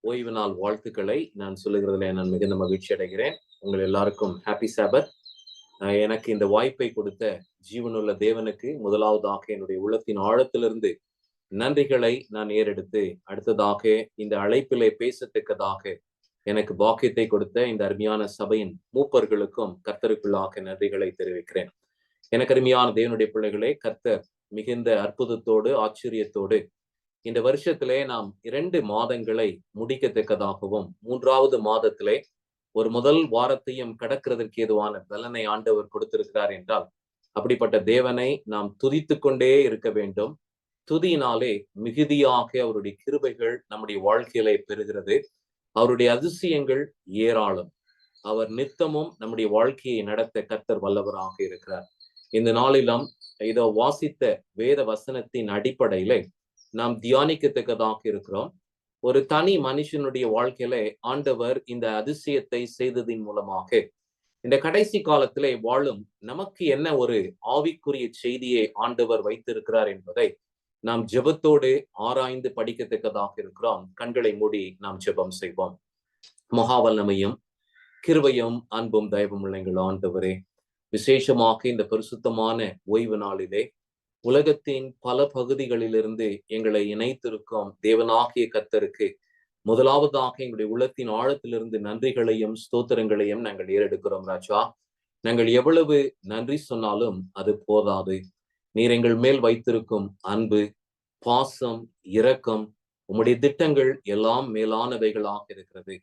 ஓய்வு நாள் வாழ்த்துக்களை நான் சொல்லுகிறதுல நான் மிகுந்த மகிழ்ச்சி அடைகிறேன். உங்கள் எல்லாருக்கும் ஹாப்பி சாபத். எனக்கு இந்த வாய்ப்பை கொடுத்த ஜீவனுள்ள தேவனுக்கு முதலாவதாக என்னுடைய உள்ளத்தின் ஆழத்திலிருந்து நன்றிகளை நான் ஏறெடுத்து, அடுத்ததாக இந்த அழைப்பிலே பேசத்தக்கதாக எனக்கு பாக்கியத்தை கொடுத்த இந்த அருமையான சபையின் மூப்பர்களுக்கும் கர்த்தருக்குள்ளாக நன்றிகளை தெரிவிக்கிறேன். எனக்கு அருமையான தேவனுடைய பிள்ளைகளே, கர்த்தர் மிகுந்த அற்புதத்தோடு ஆச்சரியத்தோடு இந்த வருஷத்திலே நாம் 2 மாதங்களை முடிக்கத்தக்கதாகவும் 3வது மாதத்திலே ஒரு முதல் வாரத்தையும் கடக்கிறதற்கு ஏதுவான பலனை ஆண்டவர் கொடுத்திருக்கிறார் என்றால், அப்படிப்பட்ட தேவனை நாம் துதித்து கொண்டே இருக்க வேண்டும். துதியினாலே மிகுதியாக அவருடைய கிருபைகள் நம்முடைய வாழ்க்கையிலே பெறுகிறது. அவருடைய அதிசயங்கள் ஏராளம். அவர் நித்தமும் நம்முடைய வாழ்க்கையை நடத்த கர்த்தர் வல்லவராக இருக்கிறார். இந்த நாளிலும் இதோ வாசித்த வேத வசனத்தின் அடிப்படையிலே நாம் தியானிக்கத்தக்கதாக இருக்கிறோம். ஒரு தனி மனுஷனுடைய வாழ்க்கையில ஆண்டவர் இந்த அதிசயத்தை செய்ததின் மூலமாக இந்த கடைசி காலத்திலே வாழும் நமக்கு என்ன ஒரு ஆவிக்குரிய செய்தியை ஆண்டவர் வைத்திருக்கிறார் என்பதை நாம் ஜெபத்தோடு ஆராய்ந்து படிக்கத்தக்கதாக இருக்கிறோம். கண்களை மூடி நாம் ஜெபம் செய்வோம். மகாவல்லமையும் கிருபையும் அன்பும் தயவும் உள்ள எங்கள் ஆண்டவரே, விசேஷமாக இந்த பரிசுத்தமான ஓய்வு நாளிலே உலகத்தின் பல பகுதிகளிலிருந்து எங்களை இணைத்திருக்கும் தேவனாகிய கர்த்தருக்கு முதலாவதாக எங்களுடைய உள்ளத்தின் ஆழத்திலிருந்து நன்றிகளையும் ஸ்தோத்திரங்களையும் நாங்கள் ஏறெடுக்கிறோம். ராஜா, நாங்கள் எவ்வளவு நன்றி சொன்னாலும் அது போதாது. நீர் எங்கள் மேல் வைத்திருக்கும் அன்பு, பாசம், இரக்கம், உம்முடைய திட்டங்கள் எல்லாம் மேலானவைகளாக இருக்கிறது.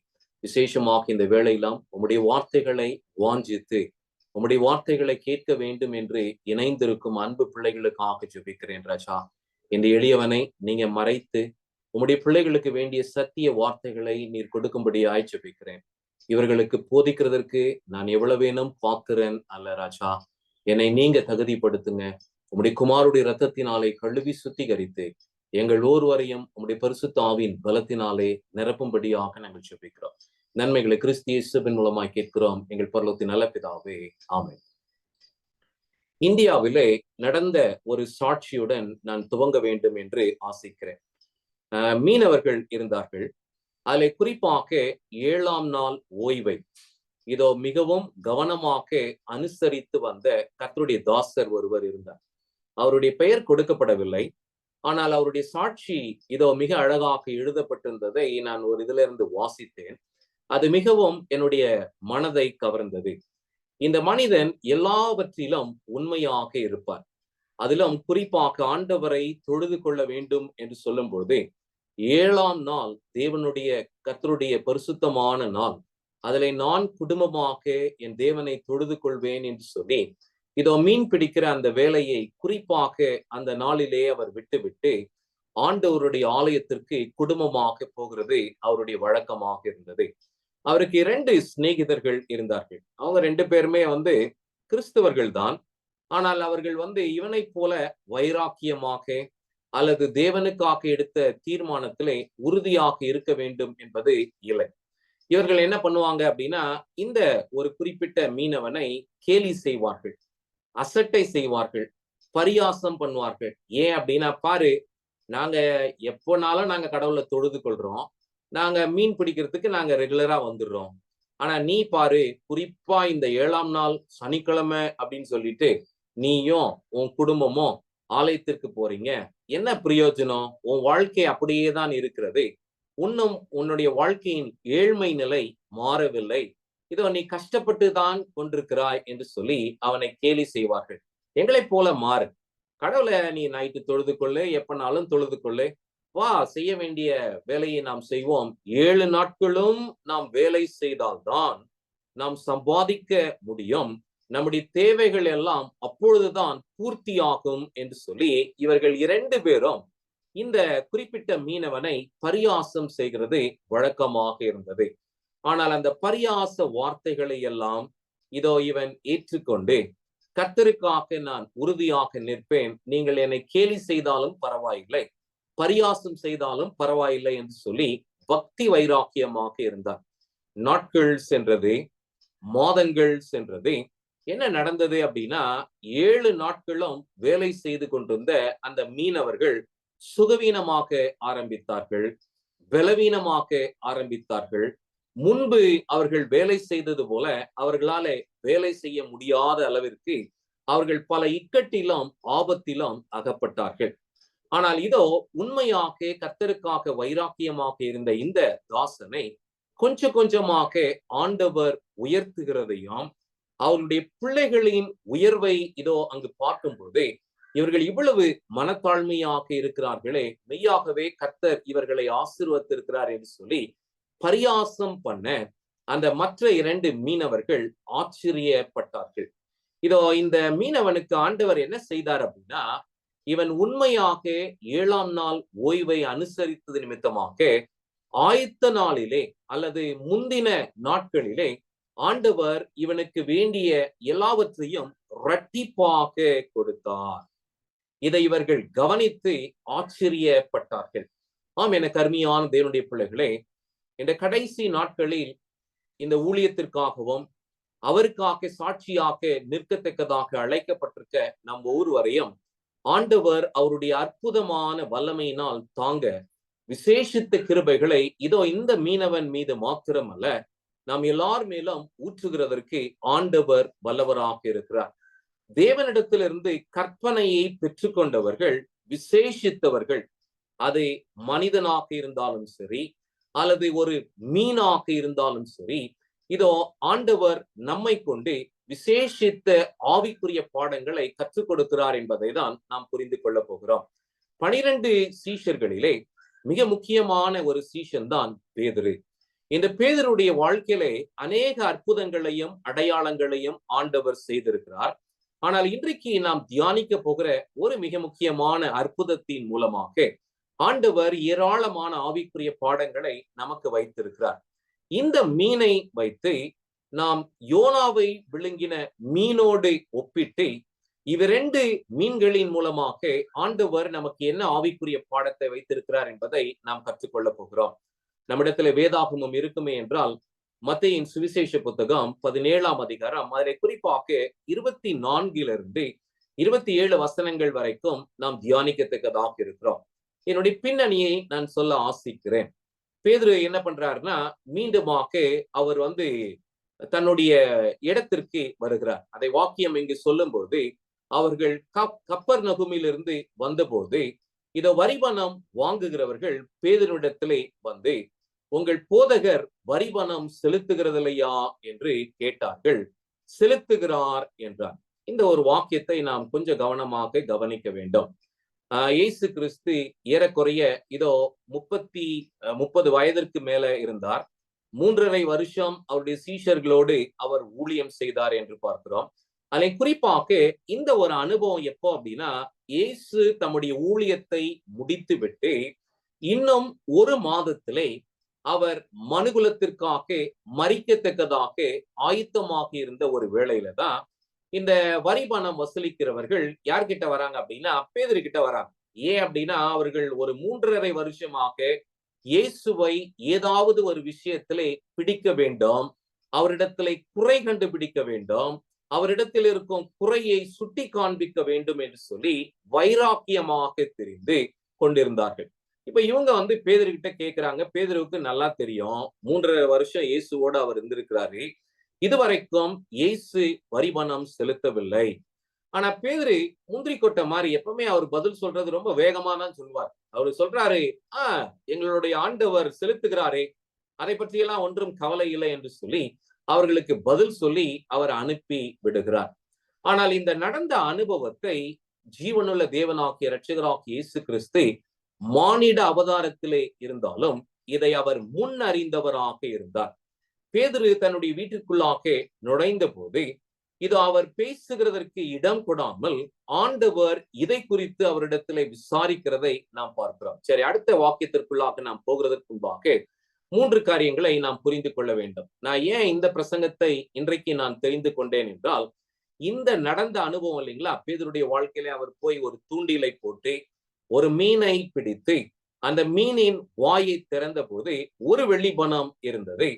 விசேஷமாக இந்த வேளையெல்லாம் உம்முடைய வார்த்தைகளை வாஞ்சித்து உம்முடைய வார்த்தைகளை கேட்க வேண்டும் என்று இணைந்திருக்கும் அன்பு பிள்ளைகளுக்காக ஜெபிக்கிறேன். ராஜா, இந்த எளியவனை நீங்க மறைத்து உம்முடைய பிள்ளைகளுக்கு வேண்டிய சத்திய வார்த்தைகளை நீர் கொடுக்கும்படியாய் ஜெபிக்கிறேன். இவர்களுக்கு போதிக்கிறதற்கு நான் எவ்வளவேனும் பாத்திரன் அல்ல. ராஜா, என்னை நீங்க தகுதிப்படுத்துங்க. உம்முடைய குமாருடைய இரத்தத்தினாலே கழுவி சுத்திகரித்து எங்கள் ஒருவரையும் உம்முடைய பரிசுத்த ஆவியின் பலத்தினாலே நிரப்பும்படியாக நாங்கள் ஜெபிக்கிறோம். நன்மைகளை கிறிஸ்து இயேசுவின் மூலமாய் கேட்கிறோம் எங்கள் பரலோகத்தின் நல்ல பிதாவே, ஆமென். இந்தியாவிலே நடந்த ஒரு சாட்சியுடன் நான் துவங்க வேண்டும் என்று ஆசிக்கிறேன். மீனவர்கள் இருந்தார்கள். அதில் குறிப்பாக 7ஆம் நாள் ஓய்வை இதோ மிகவும் கவனமாக அனுசரித்து வந்த கர்த்தருடைய தாசர் ஒருவர் இருந்தார். அவருடைய பெயர் கொடுக்கப்படவில்லை. ஆனால் அவருடைய சாட்சி இதோ மிக அழகாக எழுதப்பட்டிருந்ததை நான் ஒரு இதுல இருந்து வாசித்தேன். அது மிகவும் என்னுடைய மனதை கவர்ந்தது. இந்த மனிதன் எல்லாவற்றிலும் உண்மையாக இருப்பார். அதிலும் குறிப்பாக ஆண்டவரை தொழுது கொள்ள வேண்டும் என்று சொல்லும் பொழுது 7ஆம் நாள் தேவனுடைய கர்த்தருடைய பரிசுத்தமான நாள், அதில் நான் குடும்பமாக என் தேவனை தொழுது கொள்வேன் என்று சொல்லி இதோ மீன் பிடிக்கிற அந்த வேலையை குறிப்பாக அந்த நாளிலே அவர் விட்டுவிட்டு ஆண்டவருடைய ஆலயத்திற்கு குடும்பமாக போகிறது அவருடைய வழக்கமாக இருந்தது. அவருக்கு 2 சிநேகிதர்கள் இருந்தார்கள். அவங்க 2 பேருமே கிறிஸ்தவர்கள் தான். ஆனால் அவர்கள் இவனை போல வைராக்கியமாக அல்லது தேவனுக்காக எடுத்த தீர்மானத்திலே உறுதியாக இருக்க வேண்டும் என்பது இல்லை. இவர்கள் என்ன பண்ணுவாங்க அப்படின்னா, இந்த ஒரு குறிப்பிட்ட மீனவனை கேலி செய்வார்கள், அசட்டை செய்வார்கள், பரியாசம் பண்ணுவார்கள். ஏன் அப்படின்னா, பாரு, நாங்க எப்போனாலும் நாங்க கடவுளை தொழுது கொள்றோம், நாங்க மீன் பிடிக்கிறதுக்கு நாங்க ரெகுலரா வந்துடுறோம். ஆனா நீ பாரு, குறிப்பா இந்த 7ஆம் நாள் சனிக்கிழமை அப்படின்னு சொல்லிட்டு நீயும் உன் குடும்பமும் ஆலயத்திற்கு போறீங்க. என்ன பிரயோஜனம்? உன் வாழ்க்கை அப்படியே தான் இருக்கிறது. இன்னும் உன்னுடைய வாழ்க்கையின் ஏழ்மை நிலை மாறவில்லை. இதோ நீ கஷ்டப்பட்டு தான் கொண்டிருக்கிறாய் என்று சொல்லி அவனை கேலி செய்வார்கள். எங்களை போல மாறு, கடவுளை நீ நைட்டு தொழுது கொள்ளு, எப்பனாலும் தொழுது கொள்ளு, வா, செய்ய வேண்டிய வேலையை நாம் செய்வோம். 7 நாட்களும் நாம் வேலை செய்தால்தான் நாம் சம்பாதிக்க முடியும். நம்முடைய தேவைகள் எல்லாம் அப்பொழுதுதான் பூர்த்தியாகும் என்று சொல்லி இவர்கள் 2 பேரும் இந்த குறிப்பிட்ட மீனவனை பரியாசம் செய்கிறது வழக்கமாக இருந்தது. ஆனால் அந்த பரியாச வார்த்தைகளை எல்லாம் இதோ இவன் ஏற்றுக்கொண்டு, கர்த்தருக்காக நான் உறுதியாக நிற்பேன், நீங்கள் என்னை கேலி செய்தாலும் பரவாயில்லை, பரியாசம் செய்தாலும் பரவாயில்லை என்று சொல்லி பக்தி வைராக்கியமாக இருந்தார். நாட்கள் சென்றது, மாதங்கள் சென்றது. என்ன நடந்தது அப்படின்னா, 7 நாட்களும் வேலை செய்து கொண்டிருந்த அந்த மீனவர்கள் சுகவீனமாக ஆரம்பித்தார்கள், பலவீனமாக ஆரம்பித்தார்கள். முன்பு அவர்கள் வேலை செய்தது போல அவர்களால வேலை செய்ய முடியாத அளவிற்கு அவர்கள் பல இக்கட்டிலும் ஆபத்திலும் அகப்பட்டார்கள். ஆனால் இதோ உண்மையாக கர்த்தருக்காக வைராக்கியமாக இருந்த இந்த தாசனை கொஞ்சம் கொஞ்சமாக ஆண்டவர் உயர்த்துகிறதையும் அவருடைய பிள்ளைகளின் உயர்வை இதோ அங்கு பார்க்கும்போது இவர்கள் இவ்வளவு மனத்தாழ்மையாக இருக்கிறார்களே, மெய்யாகவே கர்த்தர் இவர்களை ஆசீர்வதித்திருக்கிறார் என்று சொல்லி பரியாசம் பண்ண அந்த மற்ற 2 மீனவர்கள் ஆச்சரியப்பட்டார்கள். இதோ இந்த மீனவனுக்கு ஆண்டவர் என்ன செய்தார் அப்படின்னா, இவன் உண்மையாக 7ஆம் நாள் ஓய்வை அனுசரித்தது நிமித்தமாக ஆயத்த நாளிலே அல்லது முந்தின நாட்களிலே ஆண்டவர் இவனுக்கு வேண்டிய எல்லாவற்றையும் இரட்டிப்பாக கொடுத்தார். இதை இவர்கள் கவனித்து ஆச்சரியப்பட்டார்கள். ஆம், என கருமையான தேவனுடைய பிள்ளைகளே, இந்த கடைசி நாட்களில் இந்த ஊழியத்திற்காகவும் அவருக்காக சாட்சியாக நிற்கத்தக்கதாக அழைக்கப்பட்டிருக்க நம் ஒவ்வொருவரையும் ஆண்டவர் அவருடைய அற்புதமான வல்லமையினால் தாங்க விசேஷித்த கிருபைகளை இதோ இந்த மீனவன் மீது மாத்திரமல்ல, நாம் எல்லார் மேலும் ஊற்றுகிறதற்கு ஆண்டவர் வல்லவராக இருக்கிறார். தேவனிடத்திலிருந்து கற்பனையை பெற்றுக்கொண்டவர்கள், விசேஷித்தவர்கள், அது மனிதனாக இருந்தாலும் சரி அல்லது ஒரு மீனாக இருந்தாலும் சரி, இதோ ஆண்டவர் நம்மை கொண்டு விசேஷித்த ஆவிக்குரிய பாடங்களை கற்றுக் கொடுக்கிறார் என்பதை தான் நாம் புரிந்து கொள்ள போகிறோம். 12 சீஷர்களிலே மிக முக்கியமான ஒரு சீஷன் தான் பேதுரு. இந்த பேதுருடைய வாழ்க்கையிலே அநேக அற்புதங்களையும் அடையாளங்களையும் ஆண்டவர் செய்திருக்கிறார். ஆனால் இன்றைக்கு நாம் தியானிக்க போகிற ஒரு மிக முக்கியமான அற்புதத்தின் மூலமாக ஆண்டவர் ஏராளமான ஆவிக்குரிய பாடங்களை நமக்கு வைத்திருக்கிறார். இந்த மீனை வைத்து நாம் யோனாவை விழுங்கின மீனோடு ஒப்பிட்டு இவ்விரண்டு மீன்களின் மூலமாக ஆண்டவர் நமக்கு என்ன ஆவிக்குரிய பாடத்தை வைத்திருக்கிறார் என்பதை நாம் கற்றுக்கொள்ள போகிறோம். நம்மிடத்துல வேதாகமம் இருக்குமே என்றால் மத்தேயின் சுவிசேஷ புத்தகம் 17ஆம் அதிகாரம், அதில் குறிப்பாக 24 27 வசனங்கள் வரைக்கும் நாம் தியானிக்கத்தக்கதாக இருக்கிறோம். என்னுடைய பின்னணியை நான் சொல்ல ஆசிக்கிறேன். பேதுரு என்ன பண்றாருன்னா, மீண்டுமாக அவர் தன்னுடைய இடத்திற்கு வருகிறார். அதை வாக்கியம் இங்கு சொல்லும் போது, அவர்கள் கப்பர்நகுமிலிருந்து வந்தபோது இதோ வரிபணம் வாங்குகிறவர்கள் பேதுருவிடத்திலே வந்து, உங்கள் போதகர் வரிபணம் செலுத்துகிறதில்லையா என்று கேட்டார்கள். செலுத்துகிறார் என்றார். இந்த ஒரு வாக்கியத்தை நாம் கொஞ்சம் கவனமாக கவனிக்க வேண்டும். இயேசு கிறிஸ்து ஏறக்குறைய இதோ 30 வயதிற்கு மேல இருந்தார். 3.5 வருஷம் அவருடைய சீஷர்களோடு அவர் ஊழியம் செய்தார் என்று பார்க்கிறோம். அதை குறிப்பாக இந்த ஒரு அனுபவம் எப்போ அப்படின்னா, இயேசு தம்முடைய ஊழியத்தை முடித்து விட்டு இன்னும் 1 மாதத்திலே அவர் மனுகுலத்திற்காக மரிக்கத்தக்கதாக ஆயத்தமாக இருந்த ஒரு வேளையில தான் இந்த வரிபணம் வசூலிக்கிறவர்கள் யார்கிட்ட வராங்க அப்படின்னா, பேதுரு கிட்ட வராங்க. ஏன் அப்படின்னா, அவர்கள் ஒரு 3.5 வருஷமாக இயேசுவை ஏதாவது ஒரு விஷயத்திலே பிடிக்க வேண்டும், அவரிடத்திலே குறை கண்டுபிடிக்க வேண்டும், அவரிடத்தில் இருக்கும் குறையை சுட்டி காண்பிக்க வேண்டும் என்று சொல்லி வைராக்கியமாக தெரிந்து கொண்டிருந்தார்கள். இப்ப இவங்க பேதுரு கிட்ட கேட்கிறாங்க. பேதுருவுக்கு நல்லா தெரியும், 3.5 வருஷம் இயேசுவோடு அவர் இருந்திருக்கிறாரு. இதுவரைக்கும் இயேசு வரிபணம் செலுத்தவில்லை. ஆனா பேதுரு முந்திரி கொட்டை மாதிரி எப்பவுமே அவர் பதில் சொல்றது ரொம்ப வேகமா தான் சொல்லுவார். அவரு சொல்றாரு, எங்களுடைய ஆண்டவர் செலுத்துகிறாரே, அதை பற்றியெல்லாம் ஒன்றும் கவலை இல்லை என்று சொல்லி அவர்களுக்கு பதில் சொல்லி அவர் அனுப்பி விடுகிறார். ஆனால் இந்த நடந்த அனுபவத்தை ஜீவனுள்ள தேவனாகிய இரட்சகராகிய இயேசு கிறிஸ்து மானிட அவதாரத்திலே இருந்தாலும் இதை அவர் முன் அறிந்தவராக இருந்தார். பேதுரு தன்னுடைய வீட்டிற்குள்ளாக நுழைந்த போது இது அவர் பேசுகிறதற்கு இடம் கொடாமல் ஆண்டவர் இதை குறித்து அவரிடத்திலே விசாரிக்கிறதை நாம் பார்க்கிறோம். சரி, அடுத்த வாக்கியத்திற்குள்ளாக நாம் போகிறதற்கு முன்பாக 3 காரியங்களை நாம் புரிந்து கொள்ள வேண்டும். நான் ஏன் இந்த பிரசங்கத்தை இன்றைக்கு நான் தெரிந்து கொண்டேன் என்றால், இந்த நடந்த அனுபவம் இல்லைங்களா, பேதுருடைய வாழ்க்கையில அவர் போய் ஒரு தூண்டிலை போட்டு ஒரு மீனை பிடித்து அந்த மீனின் வாயை திறந்த போது 1 வெள்ளி பணம் இருந்தது.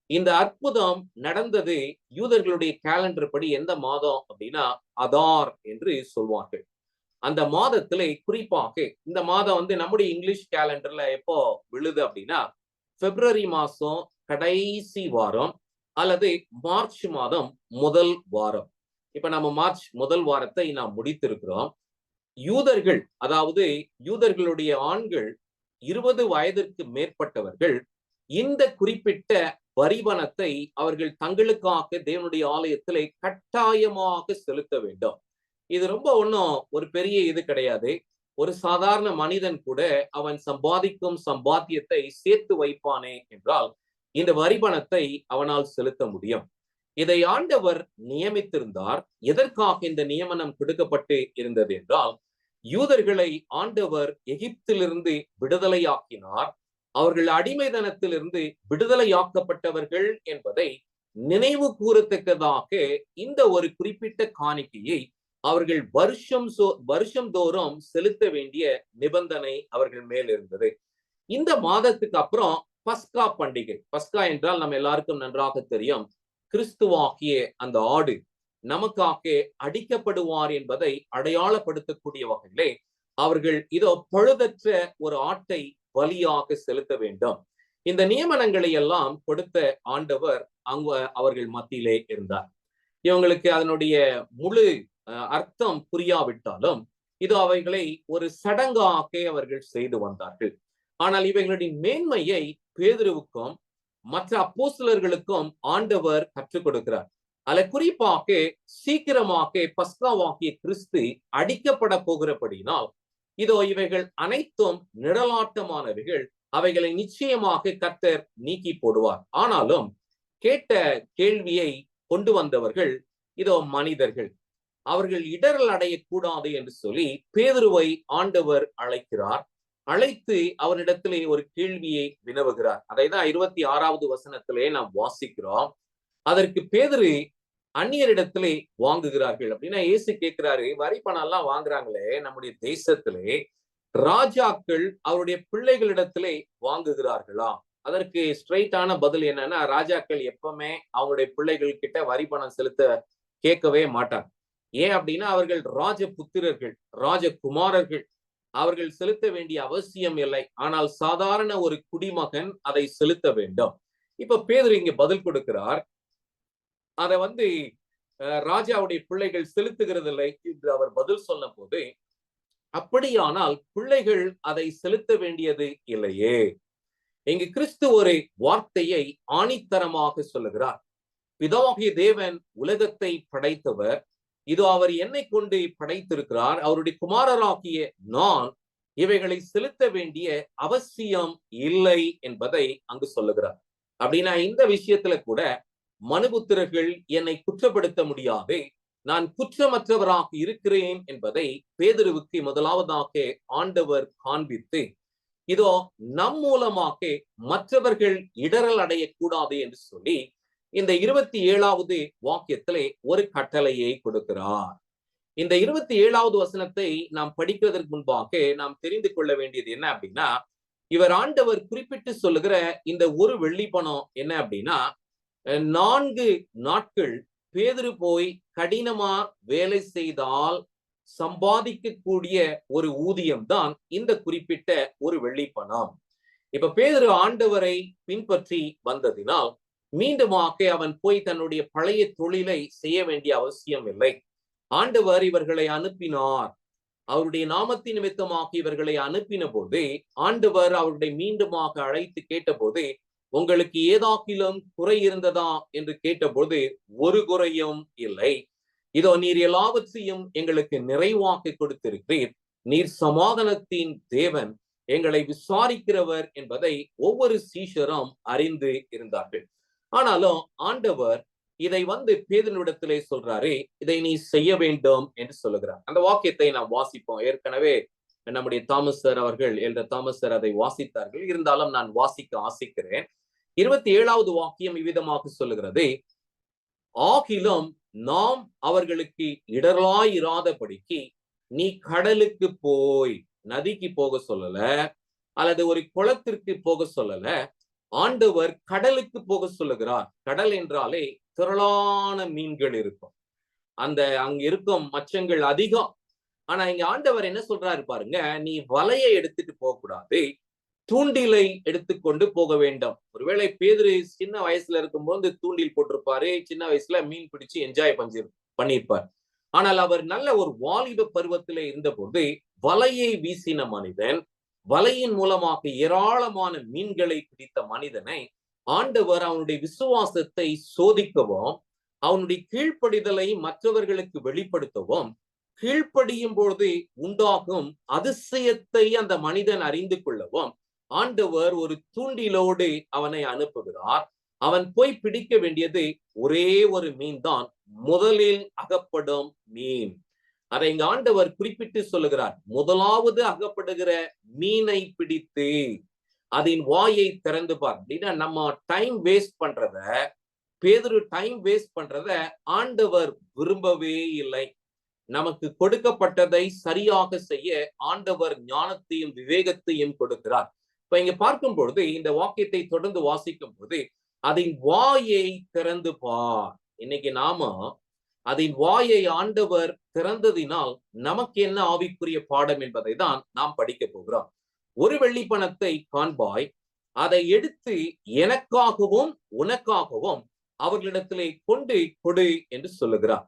இந்த அற்புதம் நடந்தது யூதர்களுடைய கேலண்டர் படி எந்த மாதம் அப்படின்னா அதார் என்று சொல்வார்கள். அந்த மாதத்திலே குறிப்பாக இந்த மாதம் நம்முடைய இங்கிலீஷ் கேலண்டர்ல எப்போ விழுது அப்படின்னா பிப்ரவரி மாசம் கடைசி வாரம் அல்லது மார்ச் மாதம் முதல் வாரம். இப்ப நம்ம மார்ச் முதல் வாரத்தை நாம் முடித்திருக்கிறோம். யூதர்கள், அதாவது யூதர்களுடைய ஆண்கள் 20 வயதிற்கு மேற்பட்டவர்கள் இந்த குறிப்பிட்ட வரிபணத்தை அவர்கள் தங்களுக்காக தேவனுடைய ஆலயத்திலே கட்டாயமாக செலுத்த வேண்டும். இது ரொம்ப ஒன்றும் ஒரு பெரிய இது கிடையாது. ஒரு சாதாரண மனிதன் கூட அவன் சம்பாதிக்கும் சம்பாத்தியத்தை சேர்த்து வைப்பானே என்றால் இந்த வரிபணத்தை அவனால் செலுத்த முடியும். இதை ஆண்டவர் நியமித்திருந்தார். எதற்காக இந்த நியமனம் கொடுக்கப்பட்டு இருந்தது என்றால், யூதர்களை ஆண்டவர் எகிப்திலிருந்து விடுதலையாக்கினார். அவர்கள் அடிமைதனத்திலிருந்து விடுதலையாக்கப்பட்டவர்கள் என்பதை நினைவு கூறத்தக்கதாக இந்த ஒரு குறிப்பிட்ட காணிக்கையை அவர்கள் வருஷம் செலுத்த வேண்டிய நிபந்தனை அவர்கள் மேல் இருந்தது. இந்த மாதத்துக்கு அப்புறம் பஸ்கா பண்டிகை. பஸ்கா என்றால் நம்ம எல்லாருக்கும் நன்றாக தெரியும், கிறிஸ்துவாகிய அந்த ஆடு நமக்காக அடிக்கப்படுவார் என்பதை அடையாளப்படுத்தக்கூடிய வகையிலே அவர்கள் இதோ பழுதற்ற ஒரு ஆட்டை பலியாக செலுத்த வேண்டும். இந்த நியமனங்களை எல்லாம் கொடுத்த ஆண்டவர் அவர்கள் மத்தியிலே இருந்தார். இவங்களுக்கு அதனுடைய முழு அர்த்தம் புரியாவிட்டாலும் இது அவைகளை ஒரு சடங்காக அவர்கள் செய்து வந்தார்கள். ஆனால் இவைகளுடைய மேன்மையை பேதுருவுக்கும் மற்ற அப்போஸ்தலர்களுக்கும் ஆண்டவர் கற்றுக் கொடுக்கிறார். அதில் குறிப்பாக சீக்கிரமாக பஸ்காவாகிய கிறிஸ்து அடிக்கப்பட போகிறபடினால் இதோ இவைகள் அனைத்தும் நிழலாட்டமானவைகள். அவைகளை நிச்சயமாக கர்த்தர் நீக்கி போடுவார். ஆனாலும் கேட்ட கேள்வியை கொண்டு வந்தவர்கள் இதோ மனிதர்கள். அவர்கள் இடரல் அடையக்கூடாது என்று சொல்லி பேதுருவை ஆண்டவர் அழைக்கிறார். அழைத்து அவனிடத்திலே ஒரு கேள்வியை வினவுகிறார். அதைதான் 26வது வசனத்திலே நாம் வாசிக்கிறோம். அதற்கு பேதுரு அந்நியரிடத்திலே வாங்குகிறார்கள் அப்படின்னா இயேசு கேட்கிறாரு, வரி பணம் எல்லாம் வாங்குறாங்களே நம்முடைய தேசத்திலே, ராஜாக்கள் அவருடைய பிள்ளைகளிடத்திலே வாங்குகிறார்களா? அதற்கு ஸ்ட்ரைட்டான பதில் என்னன்னா, ராஜாக்கள் எப்பவுமே அவங்களுடைய பிள்ளைகள் கிட்ட வரி பணம் செலுத்த கேட்கவே மாட்டாங்க. ஏன் அப்படின்னா அவர்கள் ராஜபுத்திரர்கள், ராஜகுமாரர்கள். அவர்கள் செலுத்த வேண்டிய அவசியம் இல்லை. ஆனால் சாதாரண ஒரு குடிமகன் அதை செலுத்த வேண்டும். இப்ப பேதுரு இங்க பதில் கொடுக்கிறார். அதை ராஜாவுடைய பிள்ளைகள் செலுத்துகிறதில்லை என்று அவர் பதில் சொன்ன போது, அப்படியானால் பிள்ளைகள் அதை செலுத்த வேண்டியது இல்லையே. இங்கு கிறிஸ்து ஒரு வார்த்தையை ஆணித்தரமாக சொல்லுகிறார். பிதாவாகிய தேவன் உலகத்தை படைத்தவர். இதோ அவர் என்னை கொண்டு படைத்திருக்கிறார். அவருடைய குமாரராகிய நான் இவைகளை செலுத்த வேண்டிய அவசியம் இல்லை என்பதை அங்கு சொல்லுகிறார். அப்படின்னா இந்த விஷயத்துல கூட மனுபுத்திரர்கள் என்னை குற்றப்படுத்த முடியாது, நான் குற்றமற்றவராக இருக்கிறேன் என்பதை பேதுருவுக்கு முதலாவதாக ஆண்டவர் காண்பித்து, இதோ நம் மூலமாக மற்றவர்கள் இடரல் அடையக்கூடாது என்று சொல்லி இந்த 27வது வாக்கியத்திலே ஒரு கட்டளையை கொடுக்கிறார். இந்த 27வது வசனத்தை நாம் படிக்கிறதற்கு முன்பாக நாம் தெரிந்து கொள்ள வேண்டியது என்ன அப்படின்னா, இவர் ஆண்டவர் குறிப்பிட்டு சொல்லுகிற இந்த ஒரு வெள்ளி பணம் என்ன அப்படின்னா, 4 நாட்கள் பேதுரு போய் கடினமா வேலை செய்தால் சம்பாதிக்கக்கூடிய ஒரு ஊதியம் தான் இந்த குறிப்பிட்ட ஒரு வெள்ளி பணம். இப்ப பேதுரு ஆண்டவரை பின்பற்றி வந்ததினால் மீண்டுமாக அவன் போய் தன்னுடைய பழைய தொழிலை செய்ய வேண்டிய அவசியம் இல்லை. ஆண்டவர் இவர்களை அனுப்பினார். அவருடைய நாமத்தின் நிமித்தமாக இவர்களை அனுப்பின போது ஆண்டவர் அவருடைய மீண்டுமாக அழைத்து கேட்டபோது, உங்களுக்கு ஏதாக்கிலும் குறை இருந்ததா என்று கேட்டபோது ஒரு குறையும் இல்லை. இதோ நீர் எல்லாவற்றையும் எங்களுக்கு நிறைவாக்கி கொடுத்திருக்கிறீர். நீர் சமாதானத்தின் தேவன், எங்களை விசாரிக்கிறவர் என்பதை ஒவ்வொரு சீஷரும் அறிந்து இருந்தார்கள். ஆனாலும் ஆண்டவர் இதை பேதுருவிடத்திலே சொல்றாரு, இதை நீ செய்ய வேண்டும் என்று சொல்லுகிறார். அந்த வாக்கியத்தை நாம் வாசிப்போம். ஏற்கனவே நம்முடைய தாமஸ் சார் அவர்கள் தாமஸ் சார் அதை வாசித்தார்கள். இருந்தாலும் நான் வாசிக்க ஆசிக்கிறேன். 27வது வாக்கியம் இவ்விதமாக சொல்லுகிறது, ஆகிலும் நாம் அவர்களுக்கு இடராயிராதபடிக்கு நீ கடலுக்கு போய், நதிக்கு போக சொல்லல, அல்லது ஒரு குளத்திற்கு போக சொல்லல, ஆண்டவர் கடலுக்கு போக சொல்லுகிறார். கடல் என்றாலே திரளான மீன்கள் இருக்கும். அங்க இருக்கும் மச்சங்கள் அதிகம். ஆனா இங்க ஆண்டவர் என்ன சொல்றாரு பாருங்க, நீ வலையை எடுத்துட்டு போக கூடாது, தூண்டிலை எடுத்துக்கொண்டு போக வேண்டும். ஒருவேளை பேதுரு சின்ன வயசுல இருக்கும்போது தூண்டில் போட்டிருப்பாரு, சின்ன வயசுல மீன் பிடிச்சு என்ஜாய் பண்ணியிருப்பார். ஆனால் அவர் நல்ல ஒரு வாலிப பருவத்திலே இருந்தபோது வலையை வீசின மனிதன், வலையின் மூலமாக ஏராளமான மீன்களை பிடித்த மனிதனை ஆண்டவர் அவனுடைய விசுவாசத்தை சோதிக்கவும், அவனுடைய கீழ்ப்படிதலை மற்றவர்களுக்கு வெளிப்படுத்தவும், கீழ்ப்படியும் பொழுது உண்டாகும் அதிசயத்தை அந்த மனிதன் அறிந்து கொள்ளவும் ஆண்டவர் ஒரு தூண்டிலோடு அவனை அனுப்புகிறார். அவன் போய் பிடிக்க வேண்டியது ஒரே ஒரு மீன் தான், முதலில் அகப்படும் மீன். அதை இங்க ஆண்டவர் குறிப்பிட்டு சொல்லுகிறார், முதலாவது அகப்படுகிற மீனை பிடித்து அதன் வாயை திறந்து பார். அப்படின்னா நம்ம டைம் வேஸ்ட் பண்றத, பேதுரு டைம் வேஸ்ட் பண்றத ஆண்டவர் விரும்பவே இல்லை. நமக்கு கொடுக்கப்பட்டதை சரியாக செய்ய ஆண்டவர் ஞானத்தையும் விவேகத்தையும் கொடுக்கிறார். இப்ப இங்க பார்க்கும் பொழுது இந்த வாக்கியத்தை தொடர்ந்து வாசிக்கும் போது அதன் வாயை திறந்து பார். இன்னைக்கு நாம அதன் வாயை ஆண்டவர் திறந்ததினால் நமக்கு என்ன ஆவிக்குரிய பாடம் என்பதை தான் நாம் படிக்க போகிறோம். ஒரு வெள்ளி பணத்தை காண்பாய், அதை எடுத்து எனக்காகவும் உனக்காகவும் அவர்களிடத்திலே கொண்டு கொடு என்று சொல்லுகிறார்.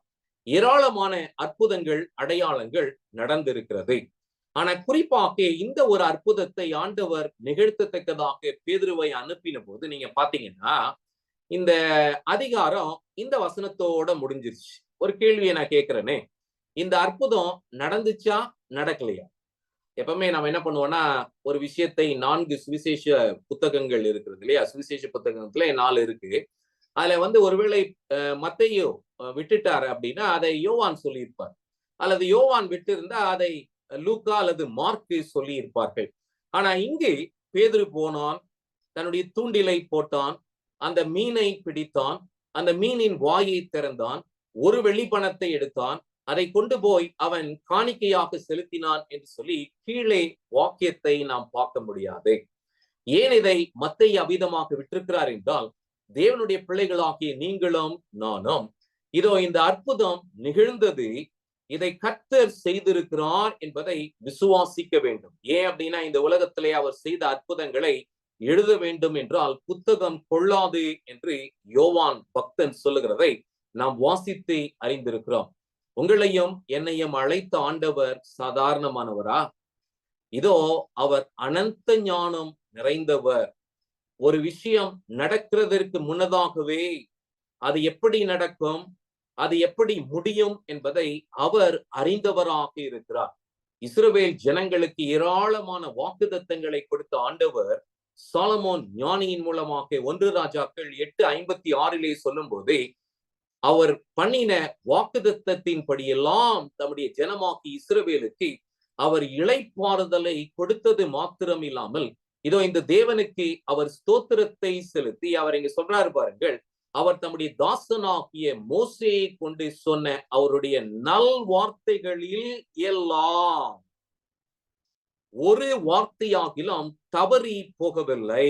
ஏராளமான அற்புதங்கள் அடையாளங்கள் நடந்திருக்கிறது. ஆனா குறிப்பாக இந்த ஒரு அற்புதத்தை ஆண்டவர் நிகழ்த்தத்தக்கதாக பேதுருவை அனுப்பின போது நீங்க பாத்தீங்கன்னா இந்த அதிகாரம் இந்த வசனத்தோட முடிஞ்சிருச்சு. ஒரு கேள்வியை நான் கேட்கிறேனே, இந்த அற்புதம் நடந்துச்சா நடக்கலையா? எப்பவுமே நம்ம என்ன பண்ணுவோம்னா, ஒரு விஷயத்தை 4 சுவிசேஷ புத்தகங்கள் இருக்கிறது இல்லையா? சுவிசேஷ புத்தகத்துல 4 இருக்கு. அதுல ஒருவேளை மத்தேயு விட்டுட்டாரு அப்படின்னா அதை யோவான் சொல்லியிருப்பார், அல்லது யோவான் விட்டு இருந்தா அதை லூக்கா அல்லது மார்க்கு சொல்லி இருப்பார்கள். ஆனா இங்கு பேதுரு போனான், தன்னுடைய தூண்டிலை போட்டான், அந்த மீனை பிடித்தான், அந்த மீனின் வாயை திறந்தான், ஒரு வெள்ளி பணத்தை எடுத்தான், அதை கொண்டு போய் அவன் காணிக்கையாக செலுத்தினான் என்று சொல்லி கீழே வாக்கியத்தை நாம் பார்க்க முடியாது. ஏன் இதை மத்தேயு அவிதமாக விட்டிருக்கிறார் என்றால், தேவனுடைய பிள்ளைகளாகிய நீங்களும் நானும் இதோ இந்த அற்புதம் நிகழ்ந்தது, இதை கர்த்தர் செய்திருக்கிறார் என்பதை விசுவாசிக்க வேண்டும். ஏன் அப்படின்னா இந்த உலகத்திலே அவர் செய்த அற்புதங்களை எழுத வேண்டும் என்றால் புத்தகம் கொள்ளாது என்று யோவான் பக்தன் சொல்லுகிறதை நாம் வாசித்து அறிந்திருக்கிறோம். உங்களையும் என்னையும் அழைத்த ஆண்டவர் சாதாரணமானவரா? இதோ அவர் அனந்த ஞானம் நிறைந்தவர். ஒரு விஷயம் நடக்கிறதற்கு முன்னதாகவே அது எப்படி நடக்கும், அது எப்படி முடியும் என்பதை அவர் அறிந்தவராக இருக்கிறார். இஸ்ரவேல் ஜனங்களுக்கு ஏராளமான வாக்குத்தத்தங்களை கொடுத்த ஆண்டவர் சாலமோன் ஞானியின் மூலமாக 1 ராஜாக்கள் 8:56 சொல்லும் போது அவர் பண்ணின வாக்குத்தத்தின் படியெல்லாம் தம்முடைய ஜனமாக்கி இஸ்ரவேலுக்கு அவர் இளைப்பாறுதலை கொடுத்தது மாத்திரம் இல்லாமல் இதோ இந்த தேவனுக்கு அவர் ஸ்தோத்திரத்தை செலுத்தி அவர் இங்க சொல்றாரு பாருங்கள், அவர் தம்முடைய தாசனாகிய மோசேயை கொண்டு சொன்ன அவருடைய நல் வார்த்தைகளில் எல்லாம் ஒரு வார்த்தையாகிலும் தவறி போகவில்லை.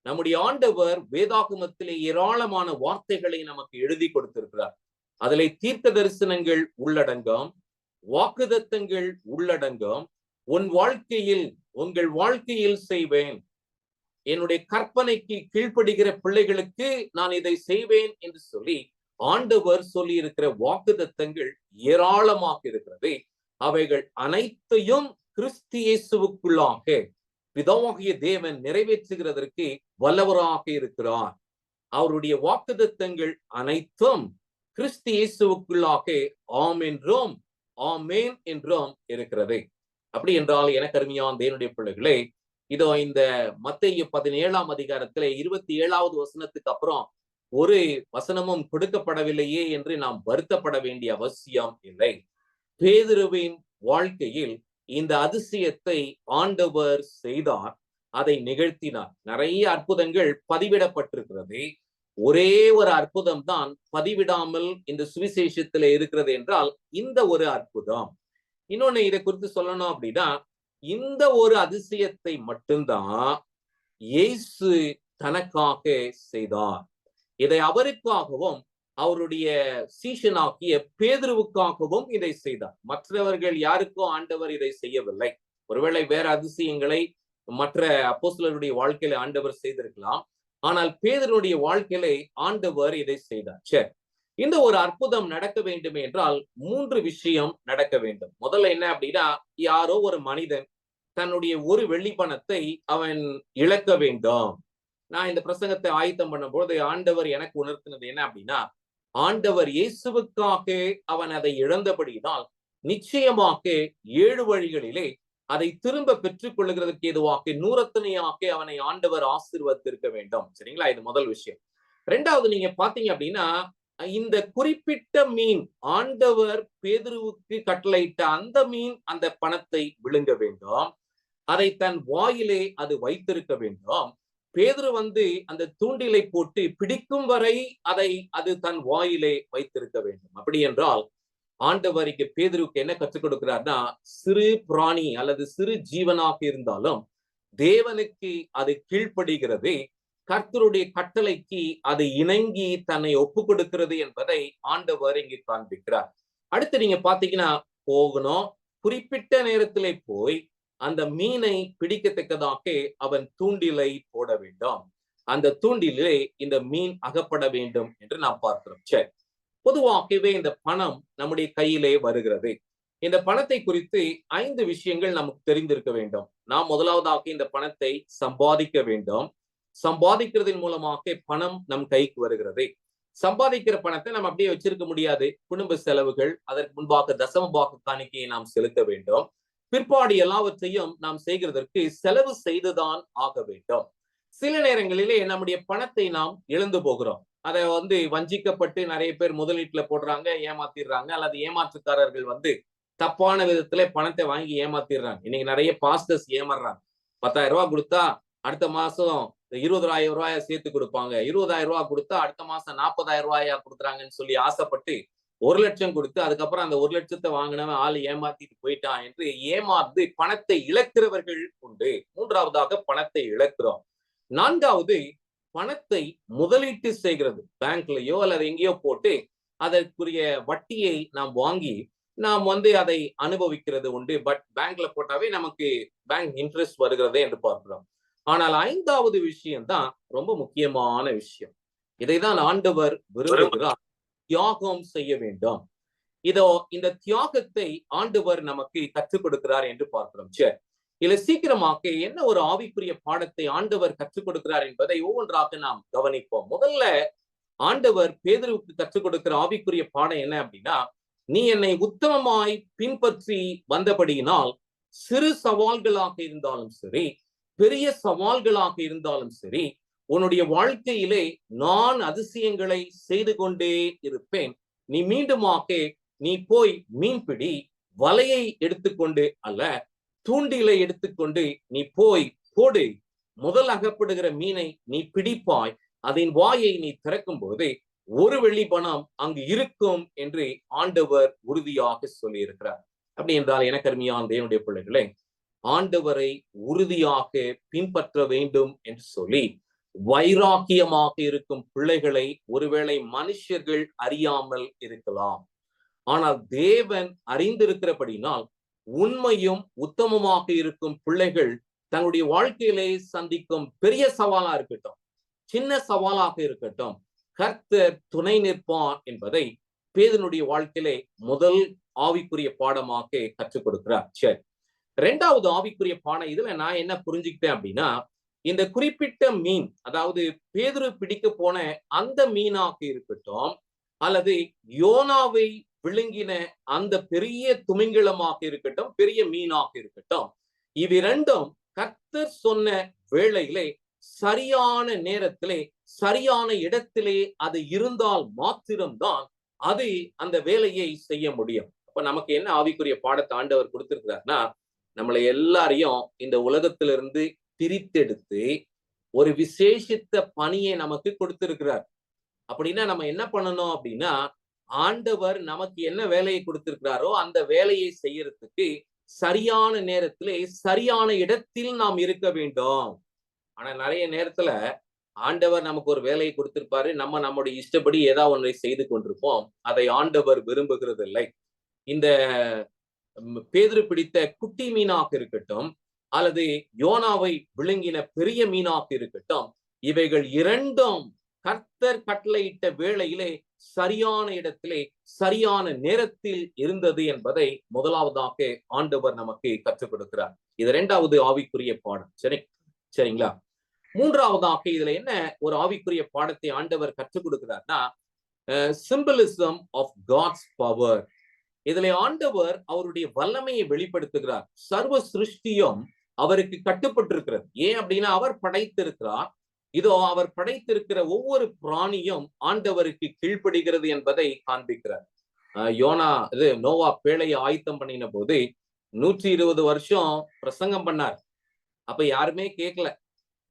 நம்முடைய ஆண்டவர் வேதாகமத்திலே ஏராளமான வார்த்தைகளை நமக்கு எழுதி கொடுத்திருக்கிறார். அதிலே தீர்க்க தரிசனங்கள் உள்ளடங்கும், வாக்குத்தத்தங்கள் உள்ளடங்கும். உங்கள் வாழ்க்கையில் செய்வேன், என்னுடைய கற்பனைக்கு கீழ்ப்படுகிற பிள்ளைகளுக்கு நான் இதை செய்வேன் என்று சொல்லி ஆண்டவர் சொல்லி இருக்கிற வாக்குத்தத்தங்கள் ஏராளமாக இருக்கிறது. அவைகள் அனைத்தையும் கிறிஸ்து இயேசுவுக்குள்ளாக பிதாவாகிய தேவன் நிறைவேற்றுகிறதற்கு வல்லவராக இருக்கிறார். அவருடைய வாக்குத்தத்தங்கள் அனைத்தும் கிறிஸ்து இயேசுவுக்குள்ளாக ஆம் என்றும் ஆமேன் என்றும் இருக்கிறது. அப்படி என்றால் எனக்கு அருமையான தேவனுடைய பிள்ளைகளே, இதோ இந்த மத்தேயு 17ஆம் அதிகாரத்திலே 27வது வசனத்துக்கு அப்புறம் ஒரு வசனமும் கொடுக்கப்படவில்லையே என்று நாம் வருத்தப்பட வேண்டிய அவசியம் இல்லை. பேதுருவின் வாழ்க்கையில் இந்த அதிசயத்தை ஆண்டவர் செய்தார், அதை நிகழ்த்தினார். நிறைய அற்புதங்கள் பதிவிடப்பட்டிருக்கிறது. ஒரே ஒரு அற்புதம் தான் பதிவிடாமல் இந்த சுவிசேஷத்துல இருக்கிறது என்றால் இந்த ஒரு அற்புதம். இன்னொன்னு இதை குறித்து சொல்லணும் அப்படின்னா, இந்த ஒரு அதிசயத்தை மட்டும்தான் இயேசு தனக்காக செய்தார். இதை அவருக்காகவும் அவருடைய சீஷனாகிய பேதுருவுக்காகவும் இதை செய்தார். மற்றவர்கள் யாருக்கும் ஆண்டவர் இதை செய்யவில்லை. ஒருவேளை வேற அதிசயங்களை மற்ற அப்போஸ்தலருடைய வாழ்க்கையில ஆண்டவர் செய்திருக்கலாம். ஆனால் பேதுருடைய வாழ்க்கையில ஆண்டவர் இதை செய்தார். சரி, இந்த ஒரு அற்புதம் நடக்க வேண்டும் என்றால் 3 விஷயம் நடக்க வேண்டும். முதல்ல என்ன அப்படின்னா, யாரோ ஒரு மனிதன் தன்னுடைய ஒரு வெள்ளி பணத்தை அவன் இழக்க வேண்டும். நான் இந்த பிரசங்கத்தை ஆயத்தம் பண்ணும்போது ஆண்டவர் எனக்கு உணர்த்தினது என்ன அப்படின்னா, ஆண்டவர் இயேசுவுக்காக அவன் அதை இழந்தபடியினால் நிச்சயமாக 7 வழிகளிலே அதை திரும்ப பெற்றுக் கொள்ளுகிறதுக்கு ஏதுவாக நூறத்தனையாக அவனை ஆண்டவர் ஆசீர்வதித்திருக்க வேண்டும். சரிங்களா? இது முதல் விஷயம். 2வது நீங்க பாத்தீங்க அப்படின்னா, இந்த குறிப்பிட்ட மீன் ஆண்டவர் பேதுருவுக்கு கட்டளையிட்ட அந்த மீன் அந்த பணத்தை விழுங்க வேண்டும். அதை தன் வாயிலே அது வைத்திருக்க வேண்டும். பேதுரு அந்த தூண்டிலை போட்டு பிடிக்கும் வரை அது தன் வாயிலே வைத்திருக்க வேண்டும். அப்படி என்றால் ஆண்டவர் இங்க பேதுருவுக்கு என்ன கற்றுக் கொடுக்கிறார்னா, சிறு பிராணி அல்லது சிறு ஜீவனாக இருந்தாலும் தேவனுக்கு அது கீழ்ப்படுகிறது, கர்த்தருடைய கட்டளைக்கு அது இணங்கி தன்னை ஒப்பு கொடுக்கிறது என்பதை ஆண்டவர் இங்கு காண்பிக்கிறார். அடுத்து நீங்க பாத்தீங்கன்னா, போகணும், குறிப்பிட்ட நேரத்திலே போய் அந்த மீனை பிடிக்கத்தக்கதாக அவன் தூண்டிலை போட வேண்டும். அந்த தூண்டிலே இந்த மீன் அகப்பட வேண்டும் என்று நாம் பார்க்கிறோம். சரி, பொதுவாகவே இந்த பணம் நம்முடைய கையிலே வருகிறது. இந்த பணத்தை குறித்து 5 விஷயங்கள் நமக்கு தெரிந்திருக்க வேண்டும். நாம் முதலாவதாக இந்த பணத்தை சம்பாதிக்க வேண்டும். சம்பாதிக்கிறதன் மூலமாக பணம் நம் கைக்கு வருகிறது. சம்பாதிக்கிற பணத்தை நம்ம அப்படியே வச்சிருக்க முடியாது. குடும்ப செலவுகள், அதற்கு முன்பாக தசம பாகு காணிக்கையை நாம் செலுத்த வேண்டும். பிற்பாடு எல்லாவற்றையும் நாம் செய்கிறதற்கு செலவு செய்துதான் ஆக வேண்டும். சில நேரங்களிலே நம்முடைய பணத்தை நாம் இழந்து போகிறோம். அதை வஞ்சிக்கப்பட்டு நிறைய பேர் முதலீட்டுல போடுறாங்க, ஏமாத்திடுறாங்க. அல்லது ஏமாற்றுக்காரர்கள் தப்பான விதத்துல பணத்தை வாங்கி ஏமாத்திடுறாங்க. இன்னைக்கு நிறைய பாஸ்டர்ஸ் ஏமாறுறாங்க. 10,000 ரூபாய் கொடுத்தா அடுத்த மாசம் 20,000 ரூபாய சேர்த்து கொடுப்பாங்க. 20,000 ரூபாய் கொடுத்தா அடுத்த மாசம் 40,000 ரூபாயா கொடுக்குறாங்கன்னு சொல்லி ஆசைப்பட்டு 1 லட்சம் கொடுத்து அதுக்கப்புறம் அந்த 1 லட்சத்தை வாங்கினவன் ஆள் ஏமாத்திட்டு போயிட்டான் என்று ஏமாந்து பணத்தை இழக்கிறவர்கள் உண்டு. 3வதாக பணத்தை இழக்கிறோம். 4வது பணத்தை முதலீட்டு செய்கிறது. பேங்க்லயோ அல்லது எங்கேயோ போட்டு அதற்குரிய வட்டியை நாம் வாங்கி நாம் அதை அனுபவிக்கிறது உண்டு. பட் பேங்க்ல போட்டாவே நமக்கு பேங்க் இன்ட்ரெஸ்ட் வருகிறதே என்று பார்க்கிறோம். ஆனால் 5வது விஷயம் தான் ரொம்ப முக்கியமான விஷயம். இதைதான் ஆண்டவர் விரும்புகிறார், தியாகம் செய்ய வேண்டும். இந்த தியாகத்தை ஆண்டவர் நமக்கு கற்றுக் கொடுக்கிறார் என்று பார்க்கிறோம். சரி, இதுல சீக்கிரமாக என்ன ஒரு ஆவிக்குரிய பாடத்தை ஆண்டவர் கற்றுக் கொடுக்கிறார் என்பதை ஒவ்வொன்றாக நாம் கவனிப்போம். முதல்ல ஆண்டவர் பேதுருவுக்கு கற்றுக் கொடுக்கிற ஆவிக்குரிய பாடம் என்ன அப்படின்னா, நீ என்னை உத்தமமாய் பின்பற்றி வந்தபடியினால் சிறு சவால்களாக இருந்தாலும் சரி, பெரிய சவால்களாக இருந்தாலும் சரி, உன்னுடைய வாழ்க்கையிலே நான் அதிசயங்களை செய்து கொண்டே இருப்பேன். நீ மீண்டுமாக நீ போய் மீன்பிடி, வலையை எடுத்துக்கொண்டு அல்ல, தூண்டிலை எடுத்துக்கொண்டு நீ போய் போடு. முதல் அகப்படுகிற மீனை நீ பிடிப்பாய், அதன் வாயை நீ திறக்கும் போது 1 வெள்ளி பணம் அங்கு இருக்கும் என்று ஆண்டவர் உறுதியாக சொல்லி இருக்கிறார். அப்படி என்றால் எனக்கு அருமையான தேவனுடைய பிள்ளைகளே, ஆண்டவரை உறுதியாக பின்பற்ற வேண்டும் என்று சொல்லி வைராக்கியமாக இருக்கும் பிள்ளைகளை ஒருவேளை மனுஷர்கள் அறியாமல் இருக்கலாம். ஆனால் தேவன் அறிந்திருக்கிறபடினால் உண்மையும் உத்தமமாக இருக்கும் பிள்ளைகள் தன்னுடைய வாழ்க்கையிலே சந்திக்கும் பெரிய சவாலா இருக்கட்டும், சின்ன சவாலாக இருக்கட்டும், கர்த்தர் துணை நிற்பான் என்பதை பேதுருடைய வாழ்க்கையிலே முதல் ஆவிக்குரிய பாடமாக கற்றுக் கொடுக்கிறார். சரி, 2வது ஆவிக்குரிய பாடம் இதுல நான் என்ன புரிஞ்சுக்கிட்டேன் அப்படின்னா, இந்த குறிப்பிட்ட மீன், அதாவது பேதுரு பிடிக்க போன அந்த மீனாக இருக்கட்டும், அல்லது யோனாவை விழுங்கின அந்த பெரிய துமிங்கிலமாக இருக்கட்டும், பெரிய மீனாக இருக்கட்டும், இவ்விரண்டும் கர்த்தர் சொன்ன வேளையிலே சரியான நேரத்திலே சரியான இடத்திலே அது இருந்தால் மாத்திரம்தான் அது அந்த வேலையை செய்ய முடியும். அப்ப நமக்கு என்ன ஆவிக்குரிய பாடத்தை ஆண்டவர் கொடுத்திருக்கிறார்னா, நம்மளை எல்லாரையும் இந்த உலகத்திலிருந்து பிரித்தெடுத்து ஒரு விசேஷித்த பணியை நமக்கு கொடுத்திருக்கிறார். அப்படின்னா நம்ம என்ன பண்ணணும் அப்படின்னா, ஆண்டவர் நமக்கு என்ன வேலையை கொடுத்திருக்கிறாரோ அந்த வேலையை செய்யறதுக்கு சரியான நேரத்திலே சரியான இடத்தில் நாம் இருக்க வேண்டும். ஆனா நிறைய நேரத்துல ஆண்டவர் நமக்கு ஒரு வேலையை கொடுத்திருப்பாரு, நம்ம நம்முடைய இஷ்டப்படி ஏதாவது ஒன்றை செய்து கொண்டிருப்போம். அதை ஆண்டவர் விரும்புகிறது இல்லை. இந்த பேதுரு பிடித்த குட்டி மீனாக இருக்கட்டும், அல்லது யோனாவை விழுங்கின பெரிய மீனாக இருக்கட்டும், இவைகள் இரண்டும் கர்த்தர் கட்டளையிட்ட வேளையிலே சரியான இடத்திலே சரியான நேரத்தில் இருந்தது என்பதை முதலாவதாக ஆண்டவர் நமக்கு கற்றுக் கொடுக்கிறார். இது இரண்டாவது ஆவிக்குரிய பாடம். சரிங்களா? மூன்றாவதாக இதுல என்ன ஒரு ஆவிக்குரிய பாடத்தை ஆண்டவர் கற்றுக் கொடுக்கிறார்னா, சிம்பலிசம் ஆஃப் காட்ஸ் பவர். இதுல ஆண்டவர் அவருடைய வல்லமையை வெளிப்படுத்துகிறார். சர்வ சிருஷ்டியும் அவருக்கு கட்டுப்பட்டிருக்கிறது. ஏன் அப்படின்னா அவர் படைத்திருக்கிறார். இதோ அவர் படைத்திருக்கிற ஒவ்வொரு பிராணியும் ஆண்டவருக்கு கீழ்ப்படுகிறது என்பதை காண்பிக்கிறார். நோவா பேழையை ஆயத்தம் பண்ணின போது 120 வருஷம் பிரசங்கம் பண்ணார். அப்ப யாருமே கேட்கல.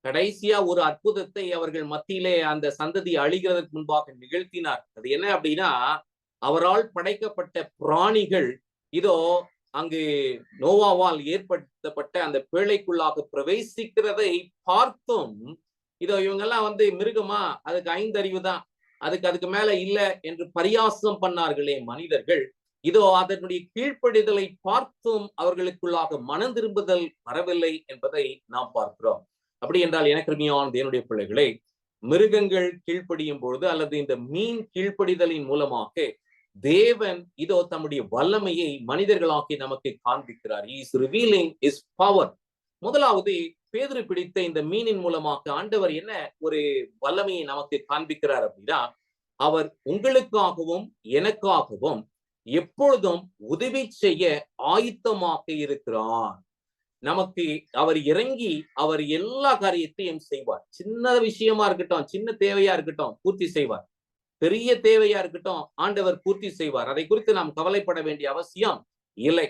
கடைசியா ஒரு அற்புதத்தை அவர்கள் மத்தியிலே அந்த சந்ததி அழிகிறதுக்கு முன்பாக நிகழ்த்தினார். அது என்ன அப்படின்னா, அவரால் படைக்கப்பட்ட பிராணிகள் இதோ அங்கு நோவாவால் ஏற்படுத்தப்பட்ட அந்த பேழைக்குள்ளாக பிரவேசிக்கிறதை பார்த்தும், இதோ இவங்கெல்லாம் மிருகமா, அதுக்கு 5 அறிவு தான், அதுக்கு மேல இல்ல என்று பரியாசம் பண்ணார்களே மனிதர்கள். இதோ அதனுடைய கீழ்ப்படிதலை பார்த்தும் அவர்களுக்குள்ளாக மனம் திரும்புதல் வரவில்லை என்பதை நாம் பார்க்கிறோம். அப்படி என்றால் எனக்கு அருமையான தேவனுடைய பிள்ளைகளே, மிருகங்கள் கீழ்ப்படியும் பொழுது அல்லது இந்த மீன் கீழ்ப்படிதலின் மூலமாக தேவன் இதோ தம்முடைய வல்லமையை மனிதர்களாக்கி நமக்கு காண்பிக்கிறார். He is revealing his power. முதலாவது பேதுரு பிடித்த இந்த மீனின் மூலமாக ஆண்டவர் என்ன ஒரு வல்லமையை நமக்கு காண்பிக்கிறார் அப்படின்னா, அவர் உங்களுக்காகவும் எனக்காகவும் எப்பொழுதும் உதவி செய்ய ஆயத்தமாக இருக்கிறார். நமக்கு அவர் இறங்கி அவர் எல்லா காரியத்தையும் செய்வார். சின்ன விஷயமா இருக்கட்டும், சின்ன தேவையா இருக்கட்டும், பூர்த்தி செய்வார். பெரிய தேவையா இருக்கட்டும், ஆண்டவர் பூர்த்தி செய்வார். அதை குறித்து நாம் கவலைப்பட வேண்டிய அவசியம் இல்லை.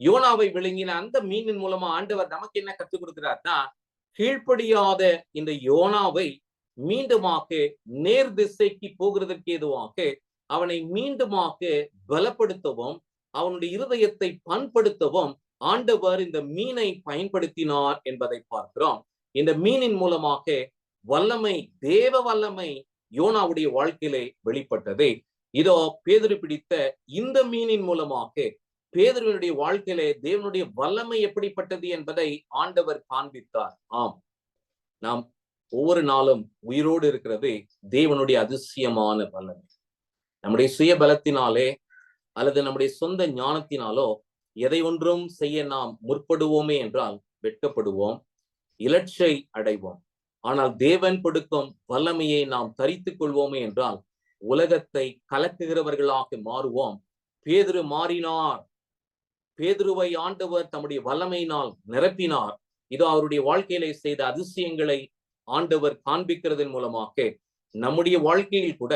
யோனாவை விழுங்கின அந்த மீனின் மூலமா ஆண்டவர் நமக்கு என்ன கற்றுக் கொடுக்கிறார்னா, கீழ்ப்படியாத இந்த யோனாவை மீண்டுமாக நேர் திசைக்கு போகிறதற்கு ஏதுவாக அவனை மீண்டுமாக பலப்படுத்தவும் அவனுடைய இருதயத்தை பண்படுத்தவும் ஆண்டவர் இந்த மீனை பயன்படுத்தினார் என்பதை பார்க்கிறோம். இந்த மீனின் மூலமாக வல்லமை, தேவ வல்லமை யோனாவுடைய வாழ்க்கையிலே வெளிப்பட்டது. இதோ பேதுரு பிடித்த இந்த மீனின் மூலமாக பேதுருவினுடைய வாழ்க்கையிலே தேவனுடைய வல்லமை எப்படிப்பட்டது என்பதை ஆண்டவர் காண்பித்தார். ஆம், நாம் ஒவ்வொரு நாளும் உயிரோடு இருக்கிறது தேவனுடைய அதிசயமான வல்லமை. நம்முடைய சுய பலத்தினாலே அல்லது நம்முடைய சொந்த ஞானத்தினாலோ எதை ஒன்றும் செய்ய நாம் முற்படுவோமே என்றால் வெட்கப்படுவோம், இலட்சை அடைவோம். ஆனால் தேவன் கொடுக்கும் வல்லமையை நாம் தரித்துக் கொள்வோமே என்றால் உலகத்தை கலக்குகிறவர்களாக மாறுவோம். பேதுரு மாறினார். பேதுருவை ஆண்டவர் தம்முடைய வல்லமையினால் நிரப்பினார். இதோ அவருடைய வாழ்க்கையிலே செய்த அதிசயங்களை ஆண்டவர் காண்பிக்கிறதன் மூலமாக நம்முடைய வாழ்க்கையில் கூட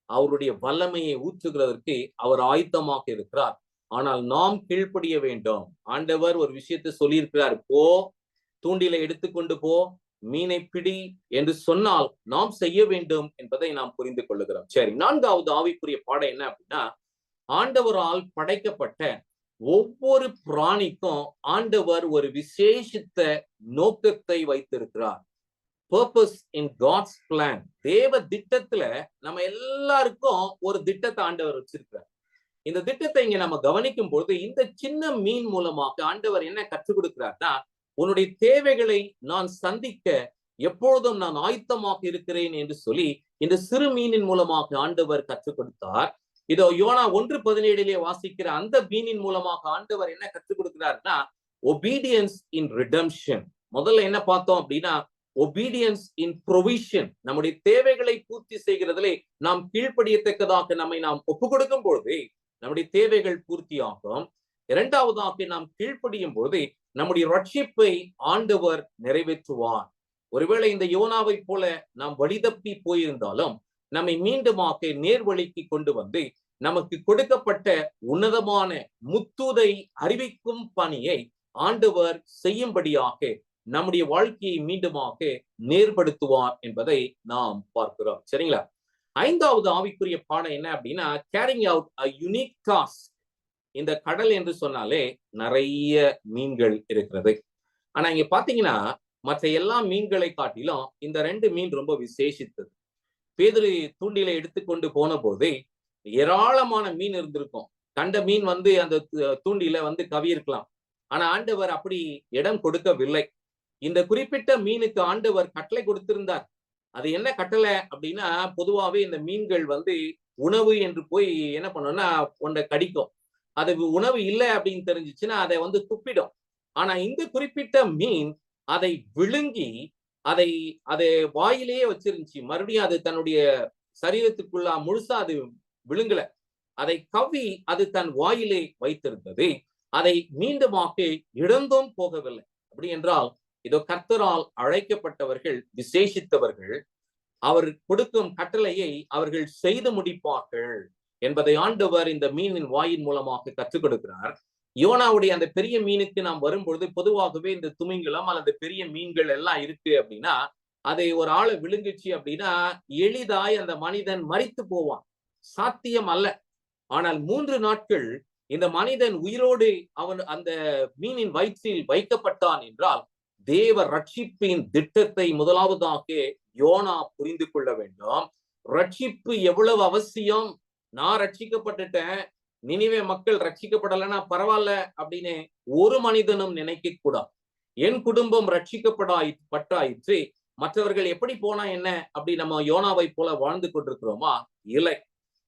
அவருடைய வல்லமையை ஊற்றுகிறதற்கு அவர் ஆயத்தமாக இருக்கிறார். ஆனால் நாம் கீழ்ப்படிய வேண்டும். ஆண்டவர் ஒரு விஷயத்தை சொல்லியிருக்கிறார், போ, தூண்டிலை எடுத்துக்கொண்டு போ, மீனை பிடி என்று சொன்னால் நாம் செய்ய வேண்டும் என்பதை நாம் புரிந்து கொள்ளுகிறோம். சரி, நான்காவது ஆவிக்குரிய பாடம் என்ன அப்படின்னா, ஆண்டவரால் படைக்கப்பட்ட ஒவ்வொரு பிராணிக்கும் ஆண்டவர் ஒரு விசேஷித்த நோக்கத்தை வைத்திருக்கிறார். Purpose in God's plan. தேவ திட்டத்துல நம்ம எல்லாருக்கும் ஒரு திட்டத்தை ஆண்டவர் வச்சிருக்கிறார். இந்த திட்டத்தை இங்க நம்ம கவனிக்கும் பொழுது இந்த சின்ன மீன் மூலமாக ஆண்டவர் என்ன கற்றுக் கொடுக்கிறார்னா, உன்னுடைய தேவைகளை நான் சந்திக்க எப்பொழுதும் நான் ஆயத்தமாக இருக்கிறேன் என்று சொல்லி இந்த சிறு மீனின் மூலமாக ஆண்டவர் கற்றுக் கொடுத்தார். இதோ யோனா 1:17 வாசிக்கிற அந்த மீனின் மூலமாக ஆண்டவர் என்ன கற்றுக் கொடுக்கிறார்னா, ஒபீடியன்ஸ் இன் ரிடம்ஷன். முதல்ல என்ன பார்த்தோம் அப்படின்னா, ஒபீடியன்ஸ் இன் ப்ரொவிஷன். நம்முடைய தேவைகளை பூர்த்தி செய்கிறதிலே நாம் கீழ்ப்படியத்தக்கதாக நம்மை நாம் ஒப்பு கொடுக்கும் பொழுது நம்முடைய தேவைகள் பூர்த்தியாகும். இரண்டாவதாக நாம் கீழ்ப்படியும் போது நம்முடைய ரட்சிப்பை ஆண்டவர் நிறைவேற்றுவார். ஒருவேளை இந்த யோனாவை போல நாம் வழிதப்பி போயிருந்தாலும் நம்மை மீண்டுமாக நேர்வழிக்கு கொண்டு வந்து நமக்கு கொடுக்கப்பட்ட உன்னதமான முத்துதை அறிவிக்கும் பணியை ஆண்டவர் செய்யும்படியாக நம்முடைய வாழ்க்கையை மீண்டுமாக நேர்படுத்துவார் என்பதை நாம் பார்க்கிறோம். சரிங்களா? ஐந்தாவது ஆவிக்குரிய பாடம் என்ன அப்படின்னா, carrying out a unique task. இந்த கடல் என்று சொன்னாலே நிறைய மீன்கள் இருக்கிறது. ஆனா இங்க பாத்தீங்கன்னா மற்ற எல்லா மீன்களை காட்டிலும் இந்த 2 மீன் ரொம்ப விசேஷித்தது. பேதுரு தூண்டிலை எடுத்துக்கொண்டு போன போது ஏராளமான மீன் இருந்திருக்கும். கண்ட மீன் அந்த தூண்டில கவியிருக்கலாம். ஆனா ஆண்டவர் அப்படி இடம் கொடுக்கவில்லை. இந்த குறிப்பிட்ட மீனுக்கு ஆண்டவர் கட்டளை கொடுத்திருந்தார். அது என்ன கட்டளை அப்படின்னா, பொதுவாவே இந்த மீன்கள் உணவு என்று போய் என்ன பண்ணும்னா ஒன்றை கடிக்கும். அது உணவு இல்லை அப்படின்னு தெரிஞ்சிச்சுன்னா அதை துப்பிடும். ஆனா இந்த குறிப்பிட்ட மீன் அதை விழுங்கி அதை அதை வாயிலேயே வச்சிருந்துச்சு. மறுபடியும் அது தன்னுடைய சரீரத்துக்குள்ள முழுசா அது விழுங்கல. அதை கவ்வி அது தன் வாயிலே வைத்திருந்தது. அதை மீண்டுமாக இழந்தும் போகவில்லை. அப்படி என்றால் இதோ கர்த்தரால் அழைக்கப்பட்டவர்கள், விசேஷித்தவர்கள், அவர் கொடுக்கும் கட்டளையை அவர்கள் செய்து முடிப்பார்கள் என்பதை ஆண்டவர் இந்த மீனின் வாயின் மூலமாக கற்றுக் கொடுக்கிறார். யோனாவுடைய அந்த பெரிய மீனுக்கு நாம் வரும்பொழுது பொதுவாகவே இந்த துமிங்கலம் அல்லது பெரிய மீன்கள் எல்லாம் இருக்கு அப்படின்னா, அதை ஒரு ஆளை விழுங்குச்சு அப்படின்னா எளிதாய் அந்த மனிதன் மரித்து போவான். சாத்தியம் அல்ல. ஆனால் 3 நாட்கள் இந்த மனிதன் உயிரோடு அவன் அந்த மீனின் வயிற்றில் வைக்கப்பட்டான் என்றால் தேவ ரட்சிப்பின் திட்டத்தை முதலாவதாக யோனா புரிந்து கொள்ள வேண்டும். ரட்சிப்பு எவ்வளவு அவசியம். நான் ரட்சிக்கப்பட்டுட்டேன், நினிவே மக்கள் ரட்சிக்கப்படலைன்னா பரவாயில்ல அப்படின்னு ஒரு மனிதனும் நினைக்க கூடாது. என் குடும்பம் ரட்சிக்கப்பட்டாயிற்று, மற்றவர்கள் எப்படி போனா என்ன அப்படி நம்ம யோனாவை போல வாழ்ந்து கொண்டிருக்கிறோமா? இல்லை.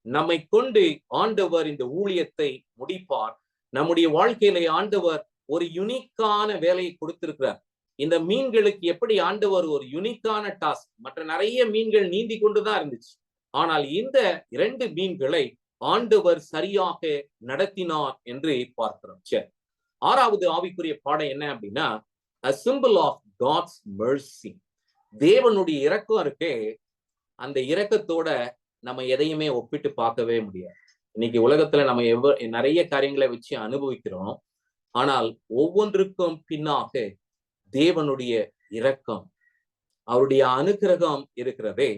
நம்மை கொண்டு ஆண்டவர் இந்த ஊழியத்தை முடிப்பார். நம்முடைய வாழ்க்கையில ஆண்டவர் ஒரு யுனிக்கான வேலையை கொடுத்திருக்கிறார். இந்த மீன்களுக்கு எப்படி ஆண்டவர் ஒரு யுனிக்கான டாஸ்க், மற்ற நிறைய மீன்கள் நீந்தி கொண்டுதான் இருந்துச்சு. ஆனால் இந்த 2 மீன்களை ஆண்டவர் சரியாக நடத்தினார் என்று பார்க்கிறோம். சரி, 6வது ஆவிக்குரிய பாடம் என்ன அப்படின்னா, a symbol of God's mercy. தேவனுடைய இரக்கம் இருக்கே, அந்த இரக்கத்தோட நம்ம எதையுமே ஒப்பிட்டு பார்க்கவே முடியாது. இன்னைக்கு உலகத்துல நம்ம நிறைய காரியங்களை வச்சு அனுபவிக்கிறோம். ஆனால் ஒவ்வொன்றுக்கும் பின்னாக தேவனுடைய இரக்கம், அவருடைய அனுக்கிரகம் இருக்கிறதே.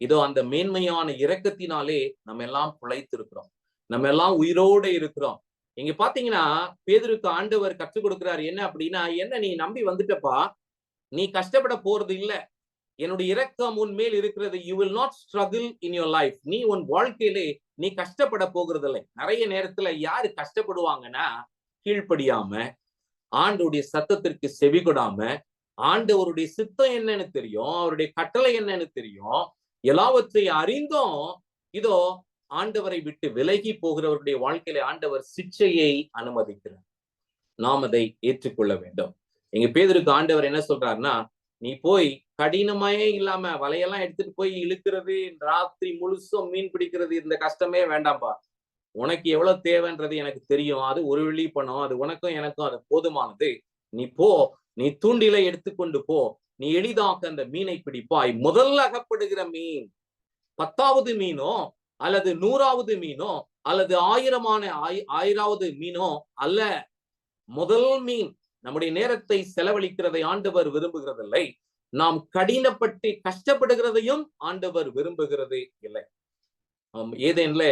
இதோ அந்த மேன்மையான இரக்கத்தினாலே நம்ம எல்லாம் பிழைத்திருக்கிறோம், நம்ம எல்லாம் உயிரோடு இருக்கிறோம். இங்க பாத்தீங்கன்னா பேதுருக்கு ஆண்டவர் கற்றுக் கொடுக்கிறார் என்ன அப்படின்னா, என்ன நீ நம்பி வந்துட்டப்பா, நீ கஷ்டப்பட போறது இல்ல, என்னுடைய இரக்கம் உன் மேல் இருக்கிறது. You will not struggle in your life. நீ உன் வாழ்க்கையிலே நீ கஷ்டப்பட போகிறது இல்லை. நிறைய நேரத்துல யாரு கஷ்டப்படுவாங்கன்னா, கீழ்ப்படியாம, ஆண்டவருடைய சத்தத்திற்கு செவி கொடாம, ஆண்டவருடைய சித்தம் என்னன்னு தெரியும், அவருடைய கட்டளை என்னன்னு தெரியும், எல்லாவற்றையும் அறிந்தும் இதோ ஆண்டவரை விட்டு விலகி போகிறவருடைய வாழ்க்கையில ஆண்டவர் சிக்ஷையை அனுமதிக்கிறார். நாம் அதை ஏற்றுக்கொள்ள வேண்டும். எங்க பேதுருக்கு ஆண்டவர் என்ன சொல்றாருன்னா, நீ போய் கடினமே இல்லாம வலையெல்லாம் எடுத்துட்டு போய் இழுக்கிறது, ராத்திரி முழுசும் மீன் பிடிக்கிறது, இந்த கஷ்டமே வேண்டாம்பா. உனக்கு எவ்வளவு தேவைன்றது எனக்கு தெரியும். அது ஒரு வெள்ளி பணம், அது உனக்கும் எனக்கும் அது போதுமானது. நீ போ, நீ தூண்டிலை எடுத்துக்கொண்டு போ, நீ எளிதாக அந்த மீனை பிடிப்பாய். முதல்ல அகப்படுகிற மீன் 10வது மீனோ அல்லது 100வது மீனோ அல்லது 1000வது மீனோ அல்ல. முதல் மீன். நம்முடைய நேரத்தை செலவழிக்கிறதை ஆண்டவர் விரும்புகிறதில்லை. நாம் கடினப்பட்டு கஷ்டப்படுகிறதையும் ஆண்டவர் விரும்புகிறது இல்லை. ஏதேன்ல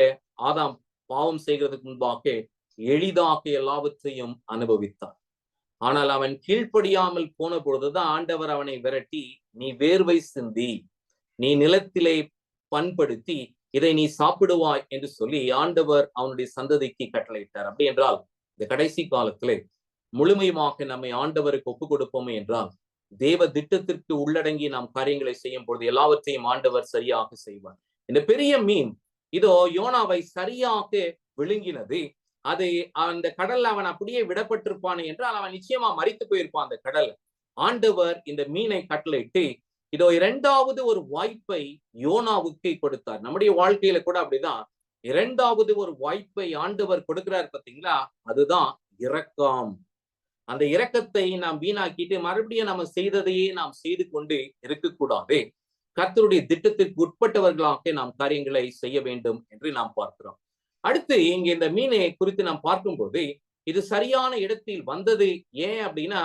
ஆதாம் பாவம் செய்கிறதுக்கு முன்பாக எளிதாக எல்லாவற்றையும் அனுபவித்தார். ஆனால் அவன் கீழ்ப்படியாமல் போன பொழுதுதான் ஆண்டவர் அவனை விரட்டி, நீ வேர்வை சிந்தி, நீ நிலத்திலே பண்படுத்தி இதை நீ சாப்பிடுவாய் என்று சொல்லி ஆண்டவர் அவனுடைய சந்ததிக்கு கட்டளையிட்டார். அப்படி என்றால் இந்த கடைசி காலத்திலே முழுமையாக நம்மை ஆண்டவருக்கு ஒப்புக் கொடுப்போமே என்றால், தேவ திட்டத்திற்கு உள்ளடங்கி நாம் காரியங்களை செய்யும் பொழுது எல்லாவற்றையும் ஆண்டவர் சரியாக செய்வார். இந்த பெரிய மீன் இதோ யோனாவை சரியாக விழுங்கினது. அது அந்த கடல்ல அவன் அப்படியே விடப்பட்டிருப்பான் என்றால் அவன் நிச்சயமா மரித்து போயிருப்பான் அந்த கடல். ஆண்டவர் இந்த மீனை கட்டளையிட்டு இதோ 2வது ஒரு வாய்ப்பை யோனாவுக்கு கொடுத்தார். நம்முடைய வாழ்க்கையில கூட அப்படிதான் 2வது ஒரு வாய்ப்பை ஆண்டவர் கொடுக்கிறார். பாத்தீங்களா, அதுதான் இரக்கம். அந்த இரக்கத்தை நாம் வீணாக்கிட்டு மறுபடியும் நம்ம செய்ததையே நாம் செய்து கொண்டு இருக்கக்கூடாது. கர்த்தருடைய திட்டத்திற்கு உட்பட்டவர்களாக நாம் காரியங்களை செய்ய வேண்டும் என்று நாம் பார்க்கிறோம். அடுத்து இங்க இந்த மீனை குறித்து நாம் பார்க்கும்போது, இது சரியான இடத்தில் வந்தது. ஏன் அப்படின்னா,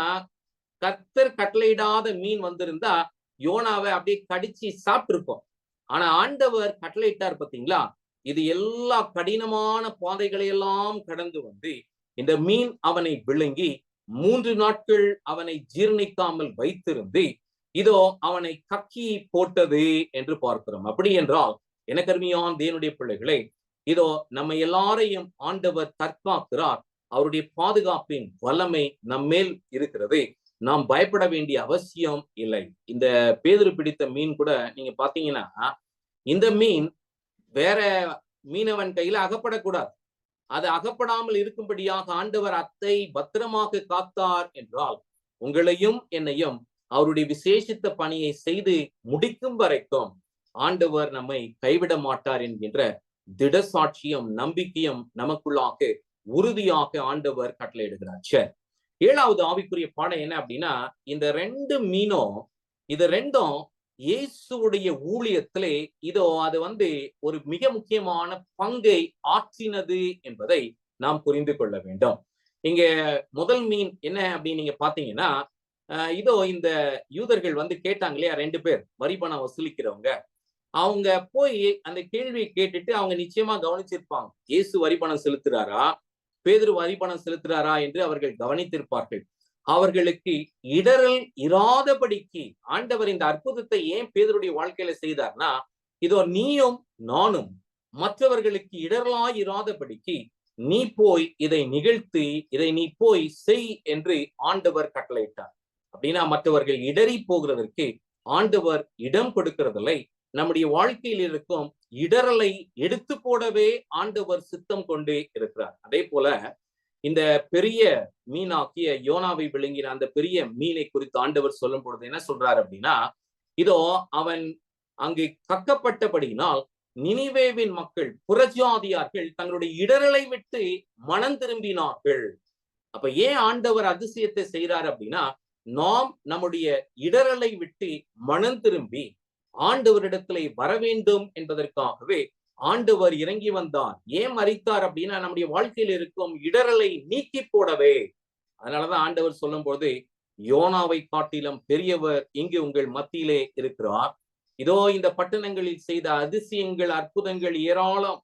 கர்த்தர் கட்டளையிடாத மீன் வந்திருந்தா யோனாவை அப்படியே கடிச்சு சாப்பிட்டிருப்போம். ஆனா ஆண்டவர் கட்டளையிட்டார். பாத்தீங்களா, இது எல்லா கடினமான பாதைகளை எல்லாம் கடந்து வந்து இந்த மீன் அவனை விழுங்கி 3 நாட்கள் அவனை ஜீர்ணிக்காமல் வைத்திருந்து இதோ அவனை கக்கி போட்டது என்று பார்க்கிறோம். அப்படி என்றால் எனக்கு அருமையான தேவனுடைய பிள்ளைகளே, இதோ நம்ம எல்லாரையும் ஆண்டவர் தற்காக்கிறார். அவருடைய பாதுகாப்பின் வல்லமை நம்மேல் இருக்கிறது. நாம் பயப்பட வேண்டிய அவசியம் இல்லை. இந்த பேதுரு பிடித்த மீன் கூட நீங்க பாத்தீங்கன்னா, இந்த மீன் வேற மீனவன் கையில அகப்படக்கூடாது. அது அகப்படாமல் இருக்கும்படியாக ஆண்டவர் அத்தை பத்திரமாக காத்தார் என்றால், உங்களையும் என்னையும் அவருடைய விசேஷித்த பணியை செய்து முடிக்கும் வரைக்கும் ஆண்டவர் நம்மை கைவிட மாட்டார் என்கின்ற திட சாட்சியம், நம்பிக்கையும் நமக்குள்ளாக உறுதியாக ஆண்டவர் கட்டளையிடுகிறார். சரி, 7வது ஆவிக்குரிய பாடம் என்ன அப்படின்னா, இந்த 2 மீனும் இது 2ம் இயேசுடைய ஊழியத்திலே இதோ அது ஒரு மிக முக்கியமான பங்கை ஆற்றினது என்பதை நாம் புரிந்து கொள்ள வேண்டும். இங்க முதல் மீன் என்ன அப்படின்னு நீங்க பாத்தீங்கன்னா, இதோ இந்த யூதர்கள் கேட்டாங்க இல்லையா, 2 பேர் வரி பணம் வசூலிக்கிறவங்க. அவங்க போய் அந்த கேள்வியை கேட்டுட்டு அவங்க நிச்சயமா கவனிச்சிருப்பாங்க. இயேசு வரி பணம் செலுத்துறாரா, பேதுரு வரி பணம் செலுத்துறாரா என்று அவர்கள் கவனித்திருப்பார்கள். அவர்களுக்கு இடரல் இராதபடிக்கு ஆண்டவர் இந்த அற்புதத்தை ஏன் பேதுருடைய வாழ்க்கையில செய்தார்னா, இதோ நீயும் நானும் மற்றவர்களுக்கு இடரலாய் இராதபடிக்கு நீ போய் இதை நிகழ்த்தி, இதை நீ போய் செய் என்று ஆண்டவர் கட்டளையிட்டார். அப்படின்னா மற்றவர்கள் இடறி போகிறதற்கு ஆண்டவர் இடம் கொடுக்கிறதில்லை. நம்முடைய வாழ்க்கையில் இருக்கும் இடரலை எடுத்து போடவே ஆண்டவர் சித்தம் கொண்டே இருக்கிறார். அதே போல இந்த பெரிய மீனாக்கிய யோனாவை விழுங்கின அந்த பெரிய மீனை குறித்து ஆண்டவர் சொல்லும் பொழுது என்ன சொல்றாரு அப்படின்னா, இதோ அவன் அங்கு கக்கப்பட்டபடியினால் நினிவேவின் மக்கள் புறஜாதியார்கள் தங்களுடைய இடரலை விட்டு மனம் திரும்பினார்கள். அப்ப ஏன் ஆண்டவர் அதிசயத்தை செய்யறாரு அப்படின்னா, நாம் நம்முடைய இடரலை விட்டு மனம் திரும்பி ஆண்டவரிடத்திலே வர வேண்டும் என்பதற்காகவே ஆண்டவர் இறங்கி வந்தார். ஏன் மரித்தார் அப்படின்னா, நம்முடைய வாழ்க்கையில் இருக்கும் இடரலை நீக்கி போடவே. அதனாலதான் ஆண்டவர் சொல்லும் போது, யோனாவை காட்டிலும் பெரியவர் இங்கு உங்கள் மத்தியிலே இருக்கிறார். இதோ இந்த பட்டணங்களில் செய்த அதிசயங்கள், அற்புதங்கள் ஏராளம்.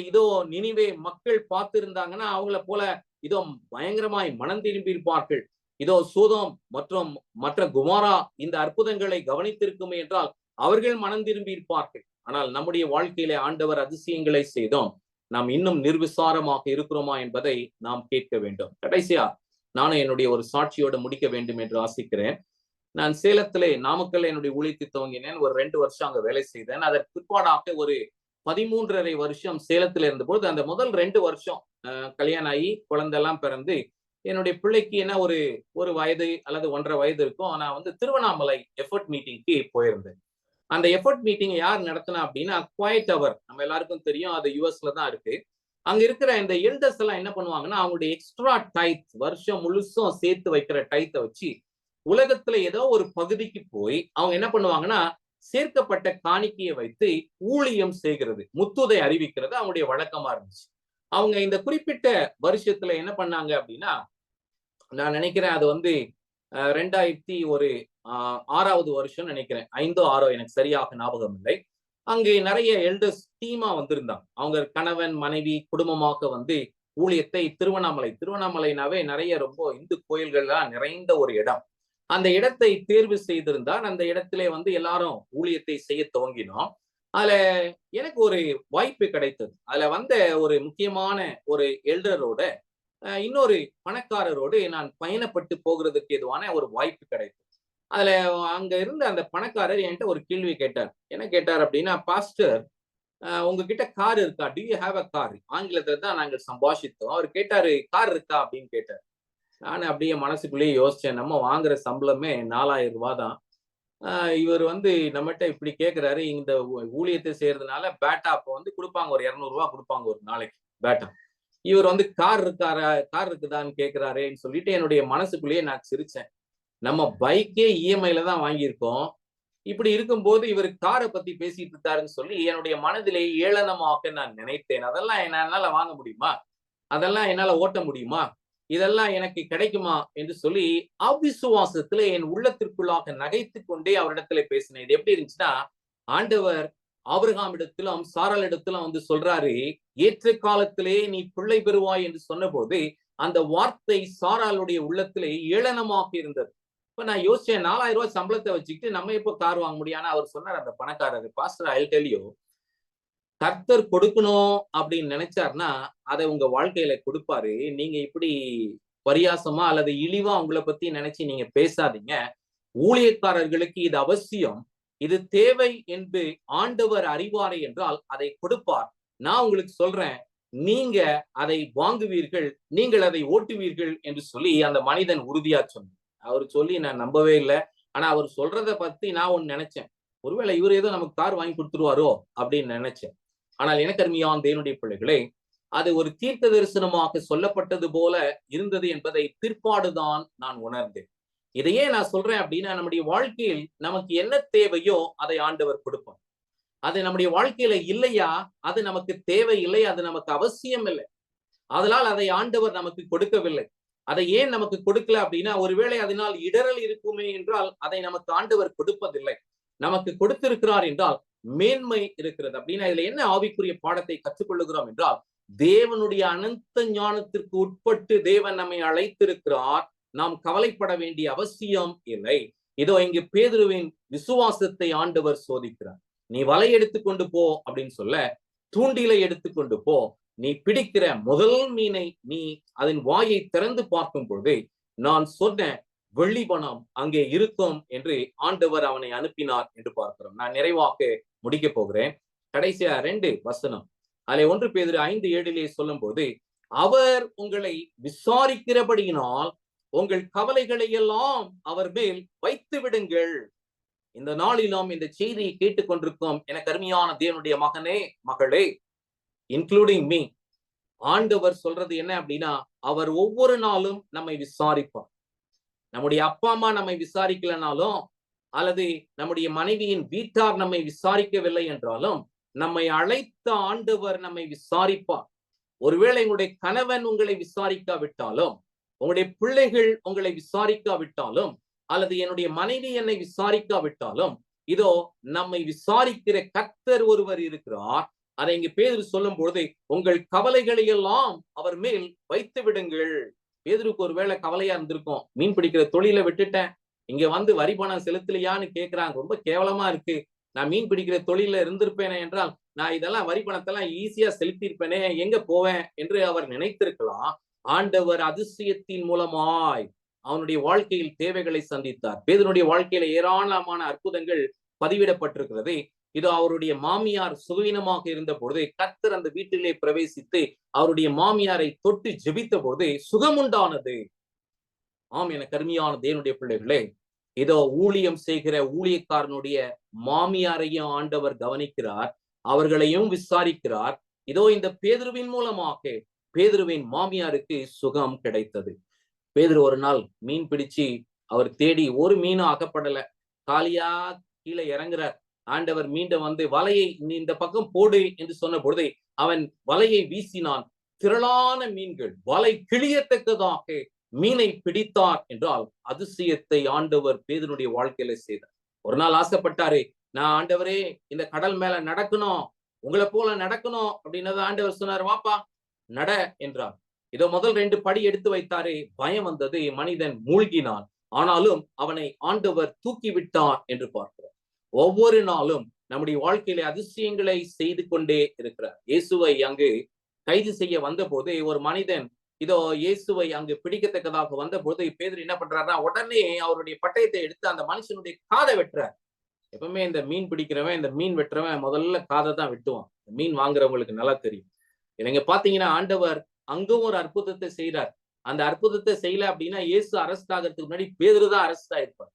இதோ நினிவே மக்கள் பார்த்திருந்தாங்கன்னா அவங்கள போல இதோ பயங்கரமாய் மனம் திரும்பி இருப்பார்கள். இதோ சோதோம் மற்றும் மற்ற குமாரா இந்த அற்புதங்களை கவனித்திருக்குமே என்றால் அவர்கள் மனம் திரும்பி இருப்பார்கள். ஆனால் நம்முடைய வாழ்க்கையிலே ஆண்டவர் அதிசயங்களை செய்தோம். நாம் இன்னும் நிர்விசாரமாக இருக்கிறோமா என்பதை நாம் கேட்க வேண்டும். கடைசியா நானும் என்னுடைய ஒரு சாட்சியோடு முடிக்க வேண்டும் என்று ஆசிக்கிறேன். நான் சேலத்திலே நாமக்கல் என்னுடைய ஊழியத்தை துவங்கினேன். ஒரு 2 வருஷம் அங்க வேலை செய்தேன். அதற்கு பிற்பாடாக ஒரு 13.5 வருஷம் சேலத்துல இருந்தபோது அந்த முதல் 2 வருஷம் கல்யாணம் ஆகி குழந்தை எல்லாம் பிறந்து என்னுடைய பிள்ளைக்கு என்ன ஒரு வயது அல்லது 1.5 வயது இருக்கும். நான் திருவண்ணாமலை எஃபர்ட் மீட்டிங்க்கு போயிருந்தேன். அந்த எஃபர்ட் மீட்டிங் யார் நடத்தினா அப்படின்னா, குவைட் அவர், நம்ம எல்லாருக்கும் தெரியும், அது யுஎஸ்ல தான் இருக்கு. அங்க இருக்கிற இந்த எல்டர்ஸ் எல்லாம் என்ன பண்ணுவாங்கன்னா, அவங்களுடைய எக்ஸ்ட்ரா டைத், வருஷம் முழுசும் சேர்த்து வைக்கிற டைத்தை வச்சு உலகத்துல ஏதோ ஒரு பகுதிக்கு போய் அவங்க என்ன பண்ணுவாங்கன்னா, சேர்க்கப்பட்ட காணிக்கையை வைத்து ஊழியம் செய்கிறது, முத்துதை அறிவிக்கிறது அவங்களுடைய வழக்கமா இருந்துச்சு. அவங்க இந்த குறிப்பிட்ட வருஷத்துல என்ன பண்ணாங்க அப்படின்னா, நான் நினைக்கிறேன் அது 2006வது வருஷம் நினைக்கிறேன், 5ஓ 6ஓ எனக்கு சரியாக ஞாபகம் இல்லை. அங்கே நிறைய எல்டர்ஸ் டீமா வந்திருந்தாங்க. அவங்க கணவன் மனைவி குடும்பமாக ஊழியத்தை திருவண்ணாமலைனாவே நிறைய ரொம்ப இந்து கோயில்கள்லாம் நிறைந்த ஒரு இடம். அந்த இடத்தை தேர்வு செய்திருந்தார். அந்த இடத்திலே எல்லாரும் ஊழியத்தை செய்ய துவங்கினோம். அதுல எனக்கு ஒரு வாய்ப்பு கிடைத்தது. அதுல ஒரு முக்கியமான ஒரு எல்டரோட இன்னொரு பணக்காரரோடு நான் பயணப்பட்டு போகிறதுக்கு எதுவான ஒரு வாய்ப்பு கிடைத்தது. அதுல அங்க இருந்த அந்த பணக்காரர் என்கிட்ட ஒரு கேள்வி கேட்டார். என்ன கேட்டார் அப்படின்னா, பாஸ்டர் உங்ககிட்ட கார் இருக்கா, to you have a car? ஆங்கிலத்துல தான் நாங்கள் சம்பாஷித்தோம். அவர் கேட்டாரு, கார் இருக்கா அப்படின்னு கேட்டார். நான் அப்படியே மனசுக்குள்ளேயே யோசிச்சேன், நம்ம வாங்குற சம்பளமே 4000 ரூபாய் தான். இவர் நம்மகிட்ட இப்படி கேட்கிறாரு. இந்த ஊழியத்தை செய்யறதுனால பேட்டா அப்போ கொடுப்பாங்க, ஒரு 200 ரூபாய் கொடுப்பாங்க ஒரு நாளைக்கு பேட்டா. இவர் கார் இருக்குதான்னு கேட்கிறாரேன்னு சொல்லிட்டு என்னுடைய மனசுக்குள்ளேயே நான் சிரிச்சேன். நம்ம பைக்கே இஎம்ஐல தான் வாங்கியிருக்கோம். இப்படி இருக்கும்போது இவர் காரை பத்தி பேசிட்டு இருக்காருன்னு சொல்லி என்னுடைய மனதிலே ஏளனமாக நான் நினைத்தேன். அதெல்லாம் என்னால வாங்க முடியுமா? அதெல்லாம் என்னால ஓட்ட முடியுமா? இதெல்லாம் எனக்கு கிடைக்குமா என்று சொல்லி அவிசுவாசத்துல என் உள்ளத்திற்குள்ளாக நகைத்து கொண்டே அவரிடத்துல பேசினேன். இது எப்படி இருந்துச்சுன்னா, ஆண்டவர் ஆபிரகாம் இடத்திலும் சாராள் இடத்திலும் சொல்றாரு, ஏற்ற காலத்திலே நீ பிள்ளை பெறுவாய் என்று சொன்ன போது அந்த வார்த்தை சாராளுடைய உள்ளத்திலே ஏளனமாக இருந்தது. இப்ப நான் யோசிச்சேன், 4000 ரூபாய் சம்பளத்தை வச்சுக்கிட்டு நம்ம எப்போ கார் வாங்க முடியும்? அவர் சொன்னார், அந்த பணக்காரர், பாஸ்டர், ஐ டெல் யூ, கர்த்தர் கொடுக்கணும் அப்படின்னு நினைச்சாருன்னா அதை உங்க வாழ்க்கையில கொடுப்பாரு. நீங்க இப்படி பரியாசமா அல்லது இழிவா உங்களை பத்தி நினைச்சு நீங்க பேசாதீங்க. ஊழியக்காரர்களுக்கு இது அவசியம், இது தேவை என்று ஆண்டவர் அறிவாரை என்றால் அதை கொடுப்பார். நான் உங்களுக்கு சொல்றேன், நீங்க அதை வாங்குவீர்கள், நீங்கள் அதை ஓட்டுவீர்கள் என்று சொல்லி அந்த மனிதன் உறுதியா சொன்னார். அவர் சொல்லி நான் நம்பவே இல்லை. ஆனா அவர் சொல்றதை பத்தி நான் ஒன்னு நினைச்சேன், ஒருவேளை இவர் ஏதோ நமக்கு கார் வாங்கி கொடுத்துருவாரோ அப்படின்னு நினைச்சேன். ஆனால் எனக்கு அருமையான தேவனுடைய பிள்ளைகளே, அது ஒரு தீர்க்க தரிசனமாக சொல்லப்பட்டது போல இருந்தது என்பதை பிற்பாடுதான் நான் உணர்ந்தேன். இதையே நான் சொல்றேன் அப்படின்னா, நம்முடைய வாழ்க்கையில் நமக்கு என்ன தேவையோ அதை ஆண்டவர் கொடுப்பார். அது நம்முடைய வாழ்க்கையில இல்லையா, அது நமக்கு தேவை இல்லை, அது நமக்கு அவசியம் இல்லை, அதனால் அதை ஆண்டவர் நமக்கு கொடுக்கவில்லை. அதை ஏன் நமக்கு கொடுக்கல அப்படின்னா, ஒருவேளை அதனால் இடரல் இருக்குமே என்றால் அதை நமக்கு ஆண்டவர் கொடுப்பதில்லை. நமக்கு கொடுத்திருக்கிறார் என்றால் மேன்மை இருக்கிறது. அப்படின்னா இதுல என்ன ஆவிக்குரிய பாடத்தை கற்றுக்கொள்ளுகிறோம் என்றால், தேவனுடைய அனந்த ஞானத்திற்கு உட்பட்டு தேவன் நம்மை அழைத்திருக்கிறார். நாம் கவலைப்பட வேண்டிய அவசியம் இல்லை. இதோ இங்கு பேதுருவின் விசுவாசத்தை ஆண்டவர் சோதிக்கிறார். நீ வலை எடுத்துக்கொண்டு போ அப்படின்னு சொல்ல, தூண்டிலை எடுத்துக்கொண்டு போ, நீ பிடிக்கிற முதல் மீனை நீ அதன் வாயை திறந்து பார்க்கும் பொழுது நான் சொன்ன வெள்ளி பணம் அங்கே இருக்கும் என்று ஆண்டவர் அவனை அனுப்பினார் என்று பார்க்கிறோம். நான் நிறைவாக முடிக்க போகிறேன். கடைசியா 2 வசனம், அதிலே 1 பேதுரு 5:7 சொல்லும் போது, அவர் உங்களை விசாரிக்கிறபடியினால் உங்கள் கவலைகளை எல்லாம் அவர் மேல் வைத்து விடுங்கள். இந்த நாளிலும் இந்த செய்தியை கேட்டுக்கொண்டிருக்கும் எனக்கு அருமையான தேவனுடைய மகனே, மகளே, இன்க்ளூடிங் மீ, ஆண்டவர் சொல்றது என்ன அப்படின்னா, அவர் ஒவ்வொரு நாளும் நம்மை விசாரிப்பார். நம்முடைய அப்பா அம்மா நம்மை விசாரிக்கலனாலும், அல்லது நம்முடைய மனைவியின் வீட்டார் நம்மை விசாரிக்கவில்லை என்றாலும், நம்மை அழைத்த ஆண்டவர் நம்மை விசாரிப்பார். ஒருவேளை உங்களுடைய கணவன் உங்களை விசாரிக்காவிட்டாலும், உங்களுடைய பிள்ளைகள் உங்களை விசாரிக்காவிட்டாலும், அல்லது என்னுடைய மனைவி என்னை விசாரிக்காவிட்டாலும், இதோ நம்மை விசாரிக்கிற கர்த்தர் ஒருவர் இருக்கிறார். அதை இங்கு பேதுரு சொல்லும் பொழுது, உங்கள் கவலைகளை எல்லாம் அவர் மேல் வைத்து விடுங்கள். பேதுருக்கு ஒருவேளை கவலையா இருந்திருக்கும், மீன் பிடிக்கிற தொழிலை விட்டுட்டேன், இங்க வந்து வரி பணம் செலுத்தலையான்னு கேட்கிறாங்க, ரொம்ப கேவலமா இருக்கு, நான் மீன் பிடிக்கிற தொழில இருந்திருப்பேனே என்றால் நான் இதெல்லாம் வரி பணத்தெல்லாம் ஈஸியா செலுத்தியிருப்பேனே, எங்க போவேன் என்று அவர் நினைத்திருக்கலாம். ஆண்டவர் அதிசயத்தின் மூலமாய் அவனுடைய வாழ்க்கையில் தேவைகளை சந்தித்தார். பேதுருடைய வாழ்க்கையில ஏராளமான அற்புதங்கள் பதிவிடப்பட்டிருக்கிறது. இதோ அவருடைய மாமியார் சுகவீனமாக இருந்த பொழுது கர்த்தர் அந்த வீட்டிலே பிரவேசித்து அவருடைய மாமியாரை தொட்டு ஜெபித்த பொழுது சுகம் உண்டானது. ஆம், என கருமையான தேவனுடைய பிள்ளைகளே, இதோ ஊழியம் செய்கிற ஊழியக்காரனுடைய மாமியாரையும் ஆண்டவர் கவனிக்கிறார், அவர்களையும் விசாரிக்கிறார். இதோ இந்த பேதுருவின் மூலமாக பேதுருவின் மாமியாருக்கு சுகம் கிடைத்தது. பேதுரு ஒரு நாள் மீன் பிடிச்சு அவர் தேடி ஒரு மீனும் அகப்படல, காலியா கீழே இறங்குறார். ஆண்டவர் மீண்டும் வந்து வலையை இந்த பக்கம் போடு என்று சொன்ன பொழுது அவன் வலையை வீசினான். திரளான மீன்கள், வலை கிழியத்தக்கதாக மீனை பிடித்தார் என்றால் அதிசயத்தை ஆண்டவர் பேதுருடைய வாழ்க்கையில செய்தார். ஒரு நாள் ஆசைப்பட்டாரு, நான் ஆண்டவரே இந்த கடல் மேல நடக்கணும், உங்களை போல நடக்கணும் அப்படின்னு ஆண்டவர் சொன்னார், வாப்பா நட என்றார். இதோ முதல் 2 படி எடுத்து வைத்தாரே, பயம் வந்தது, மனிதன் மூழ்கினான். ஆனாலும் அவனை ஆண்டவர் தூக்கி விட்டார் என்று பார்க்கிறோம். ஒவ்வொரு நாளும் நம்முடைய வாழ்க்கையில அதிசயங்களை செய்து கொண்டே இருக்கிறார். இயேசுவை அங்கு கைது செய்ய வந்த போது ஒரு மனிதன் இதோ இயேசுவை அங்கு பிடிக்கத்தக்கதாக வந்த போது பேதுரு என்ன பண்றாருன்னா, உடனே அவருடைய பட்டயத்தை எடுத்து அந்த மனுஷனுடைய காதை வெட்டுறார். எப்பவுமே இந்த மீன் பிடிக்கிறவன், இந்த மீன் வெட்டுறவன் முதல்ல காதை தான் வெட்டுவான். மீன் வாங்குறவங்களுக்கு நல்லா தெரியும். நீங்க பாத்தீங்கன்னா ஆண்டவர் அங்கும் ஒரு அற்புதத்தை செய்யறார். அந்த அற்புதத்தை செய்யல அப்படின்னா இயேசு அரெஸ்ட் ஆகிறதுக்கு முன்னாடி பேதுரு தான் அரெஸ்ட் ஆயிருப்பார்.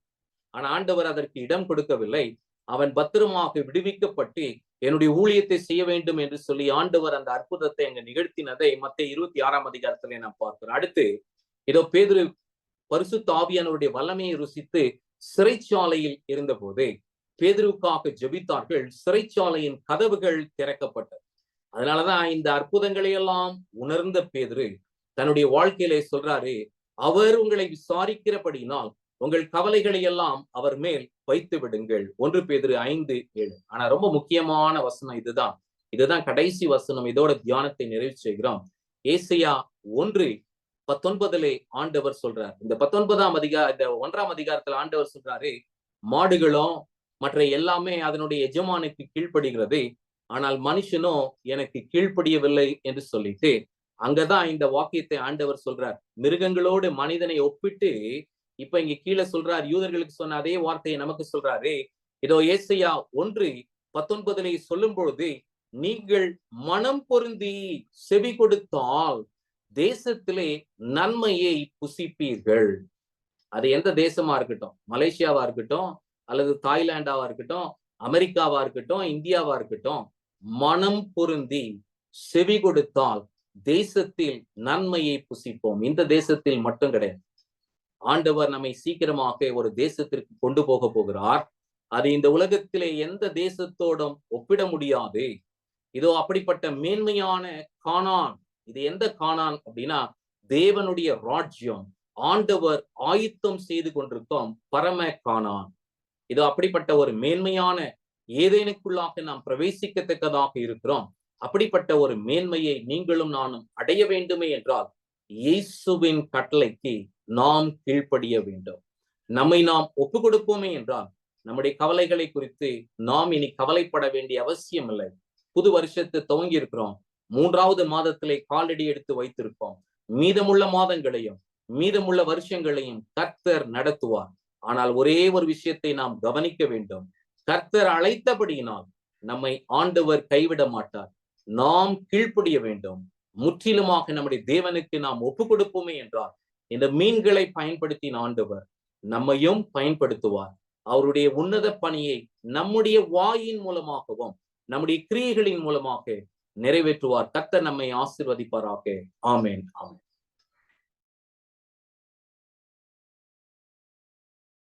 ஆனா ஆண்டவர் அதற்கு இடம் கொடுக்கவில்லை. அவன் பத்திரமாக விடுவிக்கப்பட்டு என்னுடைய ஊழியத்தை செய்ய வேண்டும் என்று சொல்லி ஆண்டவர் அந்த அற்புதத்தை அங்க நிகழ்த்தினதை மத்தேயு 26ஆம் அதிகாரத்திலே நாம் பார்க்கிறோம். அடுத்து இதோ பேதுரு பரிசுத்த ஆவியானவருடைய வல்லமையை ருசித்து சிறைச்சாலையில் இருந்த போது பேதுருவுக்காக ஜெபித்தார்கள். சிறைச்சாலையின் கதவுகள் திறக்கப்பட்டது. அதனாலதான் இந்த அற்புதங்களை எல்லாம் உணர்ந்த பேதுரு தன்னுடைய வாழ்க்கையிலே சொல்றாரு, அவர் உங்களை விசாரிக்கிறபடினால் உங்கள் கவலைகளை எல்லாம் அவர் மேல் வைத்து விடுங்கள். 1 பேதுரு 5:7. ஆனா ரொம்ப முக்கியமான வசனம் இதுதான் கடைசி வசனம். இதோட தியானத்தை நிறைவு செய்கிறோம். ஏசாயா 1 19 ஆண்டவர் சொல்றார். இந்த 19ஆம் இந்த 1ஆம் அதிகாரத்துல ஆண்டவர் சொல்றாரு, மாடுகளும் மற்ற எல்லாமே அதனுடைய எஜமானுக்கு கீழ்ப்படுகிறது, ஆனால் மனுஷனோ எனக்கு கீழ்ப்படியவில்லை என்று சொல்லிட்டு அங்கதான் இந்த வாக்கியத்தை ஆண்டவர் சொல்றார். மிருகங்களோடு மனிதனை ஒப்பிட்டு இப்ப இங்க கீழே சொல்றார். யூதர்களுக்கு சொன்ன அதே வார்த்தையை நமக்கு சொல்றாரு. இதோ ஏசாயா 1:19 சொல்லும் பொழுது, நீங்கள் மனம் பொருந்தி செவி கொடுத்தால் தேசத்திலே நன்மையை புசிப்பீர்கள். அது எந்த தேசமா இருக்கட்டும், மலேசியாவா இருக்கட்டும், அல்லது தாய்லாண்டாவா இருக்கட்டும், அமெரிக்காவா இருக்கட்டும், இந்தியாவா இருக்கட்டும், மனம் பொருந்தி செவி கொடுத்தால் தேசத்தில் நன்மையை புசிப்போம். இந்த தேசத்தில் மட்டும் கிடையாது. ஆண்டவர் நம்மை சீக்கிரமாக ஒரு தேசத்திற்கு கொண்டு போக போகிறார். அது இந்த உலகத்திலே எந்த தேசத்தோடும் ஒப்பிட முடியாது. இதோ அப்படிப்பட்ட மேன்மையான கானான். இது எந்த கானான் அப்படின்னா, தேவனுடைய ராஜ்யம், ஆண்டவர் ஆயத்தம் செய்து கொண்டிருக்கும் பரம கானான். இதோ அப்படிப்பட்ட ஒரு மேன்மையான ஏதேனுக்குள்ளாக நாம் பிரவேசிக்கத்தக்கதாக இருக்கிறோம். அப்படிப்பட்ட ஒரு மேன்மையை நீங்களும் நானும் அடைய வேண்டுமே என்றால் இயேசுவின் கட்டளைக்கு நாம் கீழ்ப்படிய வேண்டும். நம்மை நாம் ஒப்பு கொடுப்போமே என்றால் நம்முடைய கவலைகளை குறித்து நாம் இனி கவலைப்பட வேண்டிய அவசியம் இல்லை. புது வருஷத்தை துவங்கி இருக்கிறோம். 3வது மாதத்திலே காலடி எடுத்து வைத்திருக்கோம். மீதமுள்ள மாதங்களையும் மீதமுள்ள வருஷங்களையும் கர்த்தர் நடத்துவார். ஆனால் ஒரே ஒரு விஷயத்தை நாம் கவனிக்க வேண்டும். கர்த்தர் அழைத்தபடியினால் நம்மை ஆண்டவர் கைவிட மாட்டார். நாம் கீழ்ப்படிய வேண்டும். முற்றிலுமாக நம்முடைய தேவனுக்கு நாம் ஒப்பு கொடுப்போமே என்றால் இந்த மீன்களை பயன்படுத்தின ஆண்டவர் நம்மையும் பயன்படுத்துவார். அவருடைய உன்னத பணியை நம்முடைய வாயின் மூலமாகவும் நம்முடைய கிரியைகளின் மூலமாக நிறைவேற்றுவார். கர்த்தர் நம்மை ஆசீர்வதிப்பாராக. ஆமென், ஆமென்.